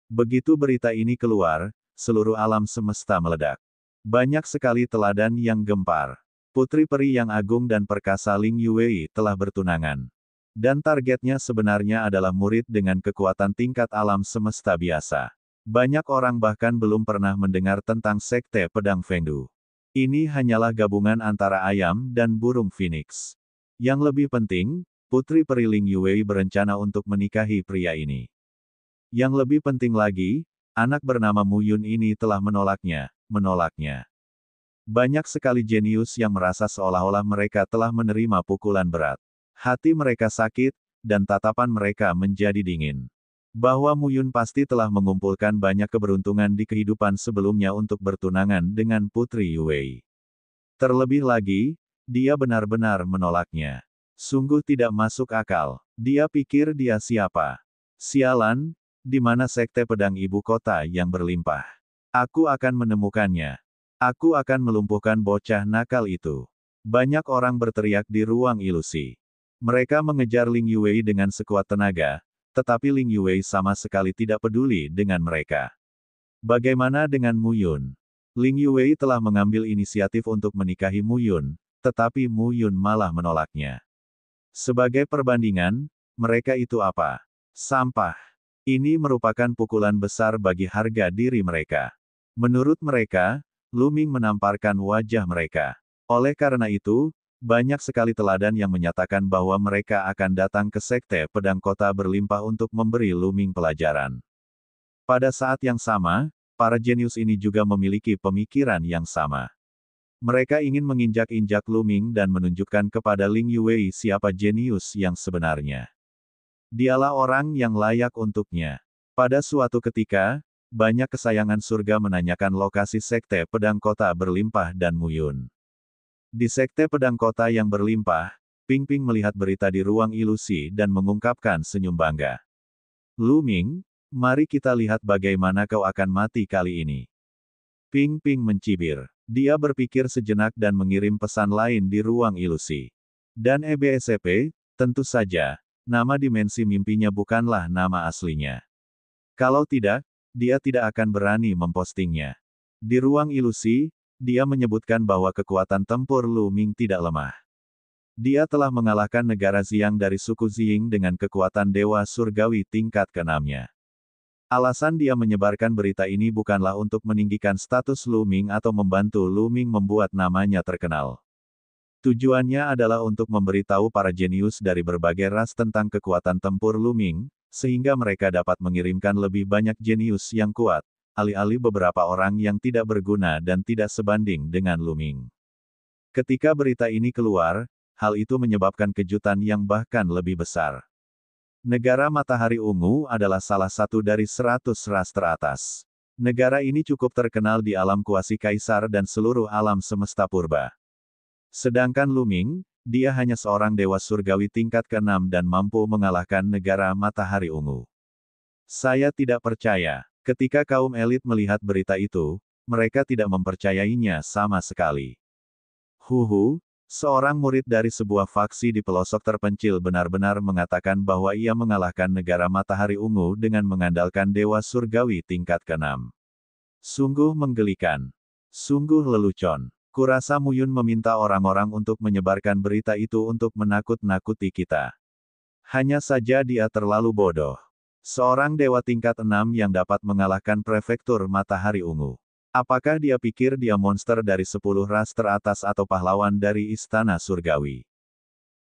Speaker 1: Begitu berita ini keluar, seluruh alam semesta meledak. Banyak sekali teladan yang gempar. Putri peri yang agung dan perkasa Ling Yuwei telah bertunangan. Dan targetnya sebenarnya adalah murid dengan kekuatan tingkat alam semesta biasa. Banyak orang bahkan belum pernah mendengar tentang Sekte Pedang Fengdu. Ini hanyalah gabungan antara ayam dan burung phoenix. Yang lebih penting, Putri peri Ling Yuwei berencana untuk menikahi pria ini. Yang lebih penting lagi, anak bernama Muyun ini telah menolaknya. Banyak sekali jenius yang merasa seolah-olah mereka telah menerima pukulan berat. Hati mereka sakit, dan tatapan mereka menjadi dingin. Bahwa Muyun pasti telah mengumpulkan banyak keberuntungan di kehidupan sebelumnya untuk bertunangan dengan Putri Yuwei. Terlebih lagi, dia benar-benar menolaknya. Sungguh tidak masuk akal. Dia pikir dia siapa? Sialan, di mana sekte pedang ibu kota yang berlimpah? Aku akan menemukannya. Aku akan melumpuhkan bocah nakal itu. Banyak orang berteriak di ruang ilusi. Mereka mengejar Ling Yuwei dengan sekuat tenaga, tetapi Ling Yuwei sama sekali tidak peduli dengan mereka. Bagaimana dengan Muyun? Ling Yuwei telah mengambil inisiatif untuk menikahi Muyun, tetapi Muyun malah menolaknya. Sebagai perbandingan, mereka itu apa? Sampah. Ini merupakan pukulan besar bagi harga diri mereka. Menurut mereka, Lu Ming menamparkan wajah mereka. Oleh karena itu, banyak sekali teladan yang menyatakan bahwa mereka akan datang ke Sekte Pedang Kota berlimpah untuk memberi Lu Ming pelajaran. Pada saat yang sama, para jenius ini juga memiliki pemikiran yang sama. Mereka ingin menginjak-injak Lu Ming dan menunjukkan kepada Ling Yuwei siapa jenius yang sebenarnya. Dialah orang yang layak untuknya. Pada suatu ketika, banyak kesayangan surga menanyakan lokasi Sekte Pedang Kota berlimpah dan Muyun. Di Sekte Pedang Kota yang berlimpah, Ping Ping melihat berita di ruang ilusi dan mengungkapkan senyum bangga. Lu Ming, mari kita lihat bagaimana kau akan mati kali ini. Ping Ping mencibir. Dia berpikir sejenak dan mengirim pesan lain di ruang ilusi. Dan EBSP, tentu saja, nama dimensi mimpinya bukanlah nama aslinya. Kalau tidak, dia tidak akan berani mempostingnya. Di ruang ilusi, dia menyebutkan bahwa kekuatan tempur Lu Ming tidak lemah. Dia telah mengalahkan negara Xiang dari suku Xing dengan kekuatan Dewa Surgawi tingkat ke-6-nya. Alasan dia menyebarkan berita ini bukanlah untuk meninggikan status Lu Ming atau membantu Lu Ming membuat namanya terkenal. Tujuannya adalah untuk memberitahu para jenius dari berbagai ras tentang kekuatan tempur Lu Ming, sehingga mereka dapat mengirimkan lebih banyak jenius yang kuat, alih-alih beberapa orang yang tidak berguna dan tidak sebanding dengan Lu Ming. Ketika berita ini keluar, hal itu menyebabkan kejutan yang bahkan lebih besar. Negara Matahari Ungu adalah salah satu dari 100 ras teratas. Negara ini cukup terkenal di alam kuasi kaisar dan seluruh alam semesta purba. Sedangkan Lu Ming, dia hanya seorang dewa surgawi tingkat ke-6 dan mampu mengalahkan negara Matahari Ungu. Saya tidak percaya. Ketika kaum elit melihat berita itu, mereka tidak mempercayainya sama sekali. Seorang murid dari sebuah faksi di pelosok terpencil benar-benar mengatakan bahwa ia mengalahkan negara Matahari Ungu dengan mengandalkan dewa surgawi tingkat ke-6. Sungguh menggelikan. Sungguh lelucon. Kurasa Muyun meminta orang-orang untuk menyebarkan berita itu untuk menakut-nakuti kita. Hanya saja dia terlalu bodoh. Seorang dewa tingkat 6 yang dapat mengalahkan prefektur Matahari Ungu. Apakah dia pikir dia monster dari 10 ras teratas atau pahlawan dari Istana Surgawi?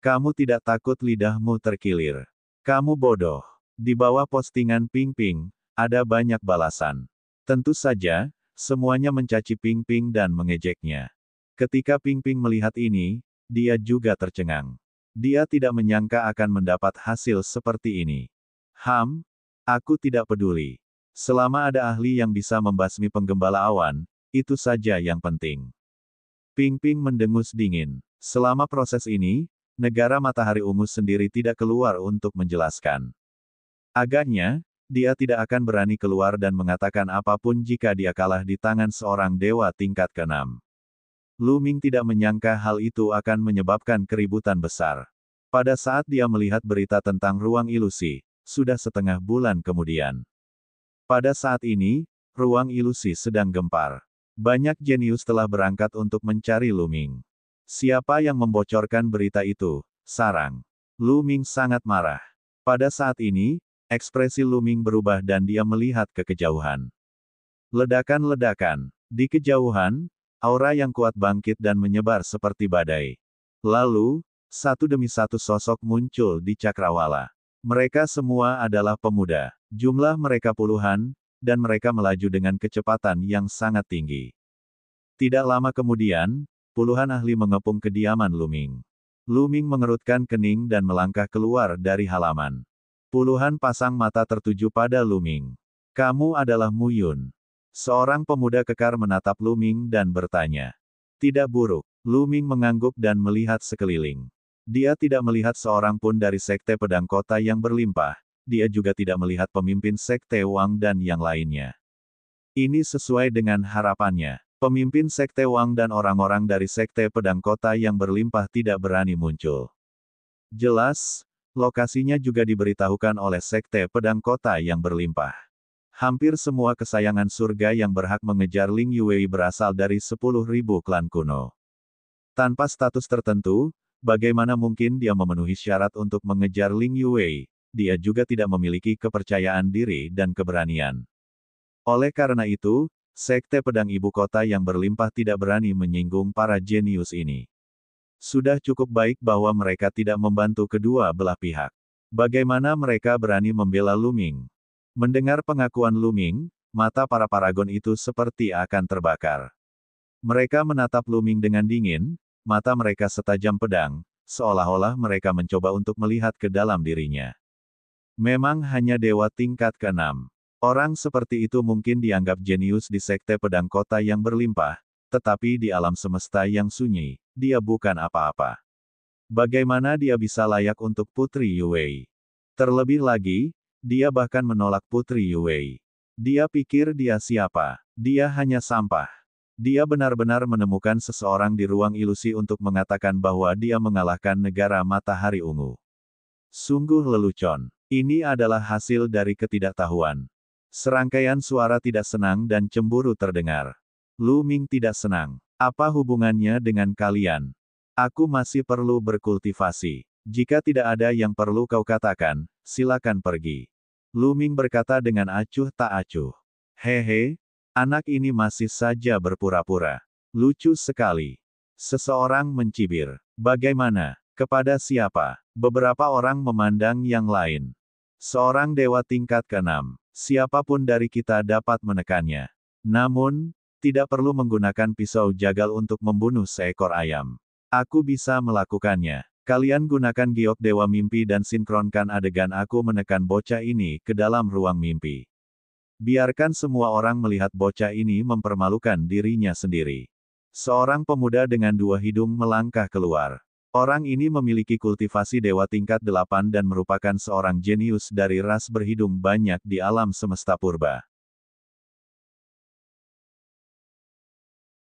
Speaker 1: Kamu tidak takut lidahmu terkilir. Kamu bodoh. Di bawah postingan Ping Ping, ada banyak balasan. Tentu saja, semuanya mencaci Ping Ping dan mengejeknya. Ketika Ping Ping melihat ini, dia juga tercengang. Dia tidak menyangka akan mendapat hasil seperti ini. Aku tidak peduli. Selama ada ahli yang bisa membasmi penggembala awan, itu saja yang penting. Ping Ping mendengus dingin. Selama proses ini, negara matahari ungu sendiri tidak keluar untuk menjelaskan. Agaknya, dia tidak akan berani keluar dan mengatakan apapun jika dia kalah di tangan seorang dewa tingkat ke-6. Lu Ming tidak menyangka hal itu akan menyebabkan keributan besar. Pada saat dia melihat berita tentang ruang ilusi, sudah setengah bulan kemudian. Pada saat ini, ruang ilusi sedang gempar. Banyak jenius telah berangkat untuk mencari Lu Ming. Siapa yang membocorkan berita itu? Sarang. Lu Ming sangat marah. Pada saat ini, ekspresi Lu Ming berubah dan dia melihat ke kejauhan. Ledakan-ledakan. Di kejauhan, aura yang kuat bangkit dan menyebar seperti badai. Lalu, satu demi satu sosok muncul di cakrawala. Mereka semua adalah pemuda. Jumlah mereka puluhan, dan mereka melaju dengan kecepatan yang sangat tinggi. Tidak lama kemudian, puluhan ahli mengepung kediaman Lu Ming. Lu Ming mengerutkan kening dan melangkah keluar dari halaman. Puluhan pasang mata tertuju pada Lu Ming. Kamu adalah Mu Yun. Seorang pemuda kekar menatap Lu Ming dan bertanya. Tidak buruk. Lu Ming mengangguk dan melihat sekeliling. Dia tidak melihat seorang pun dari Sekte Pedang Kota yang berlimpah. Dia juga tidak melihat pemimpin Sekte Wang dan yang lainnya. Ini sesuai dengan harapannya. Pemimpin Sekte Wang dan orang-orang dari Sekte Pedang Kota yang berlimpah tidak berani muncul. Jelas, lokasinya juga diberitahukan oleh Sekte Pedang Kota yang berlimpah. Hampir semua kesayangan surga yang berhak mengejar Ling Yue berasal dari 10.000 klan kuno. Tanpa status tertentu, bagaimana mungkin dia memenuhi syarat untuk mengejar Ling Yue? Dia juga tidak memiliki kepercayaan diri dan keberanian. Oleh karena itu, Sekte Pedang Ibu Kota yang berlimpah tidak berani menyinggung para jenius ini. Sudah cukup baik bahwa mereka tidak membantu kedua belah pihak. Bagaimana mereka berani membela Lu Ming? Mendengar pengakuan Lu Ming, mata para paragon itu seperti akan terbakar. Mereka menatap Lu Ming dengan dingin, mata mereka setajam pedang, seolah-olah mereka mencoba untuk melihat ke dalam dirinya. Memang hanya dewa tingkat ke-6. Orang seperti itu mungkin dianggap jenius di Sekte Pedang Kota yang berlimpah, tetapi di alam semesta yang sunyi, dia bukan apa-apa. Bagaimana dia bisa layak untuk Putri Yue? Terlebih lagi, dia bahkan menolak Putri Yue. Dia pikir dia siapa? Dia hanya sampah. Dia benar-benar menemukan seseorang di ruang ilusi untuk mengatakan bahwa dia mengalahkan negara matahari ungu. Sungguh lelucon. Ini adalah hasil dari ketidaktahuan. Serangkaian suara tidak senang dan cemburu terdengar. Lu Ming tidak senang. Apa hubungannya dengan kalian? Aku masih perlu berkultivasi. Jika tidak ada yang perlu kau katakan, silakan pergi. Lu Ming berkata dengan acuh tak acuh. Hehe, anak ini masih saja berpura-pura. Lucu sekali. Seseorang mencibir. Bagaimana? Kepada siapa? Beberapa orang memandang yang lain. Seorang dewa tingkat ke-6. Siapapun dari kita dapat menekannya. Namun, tidak perlu menggunakan pisau jagal untuk membunuh seekor ayam. Aku bisa melakukannya. Kalian gunakan giok dewa mimpi dan sinkronkan adegan aku menekan bocah ini ke dalam ruang mimpi. Biarkan semua orang melihat bocah ini mempermalukan dirinya sendiri. Seorang pemuda dengan dua hidung melangkah keluar. Orang ini memiliki kultivasi dewa tingkat 8 dan merupakan seorang jenius dari ras berhidung banyak di alam semesta purba.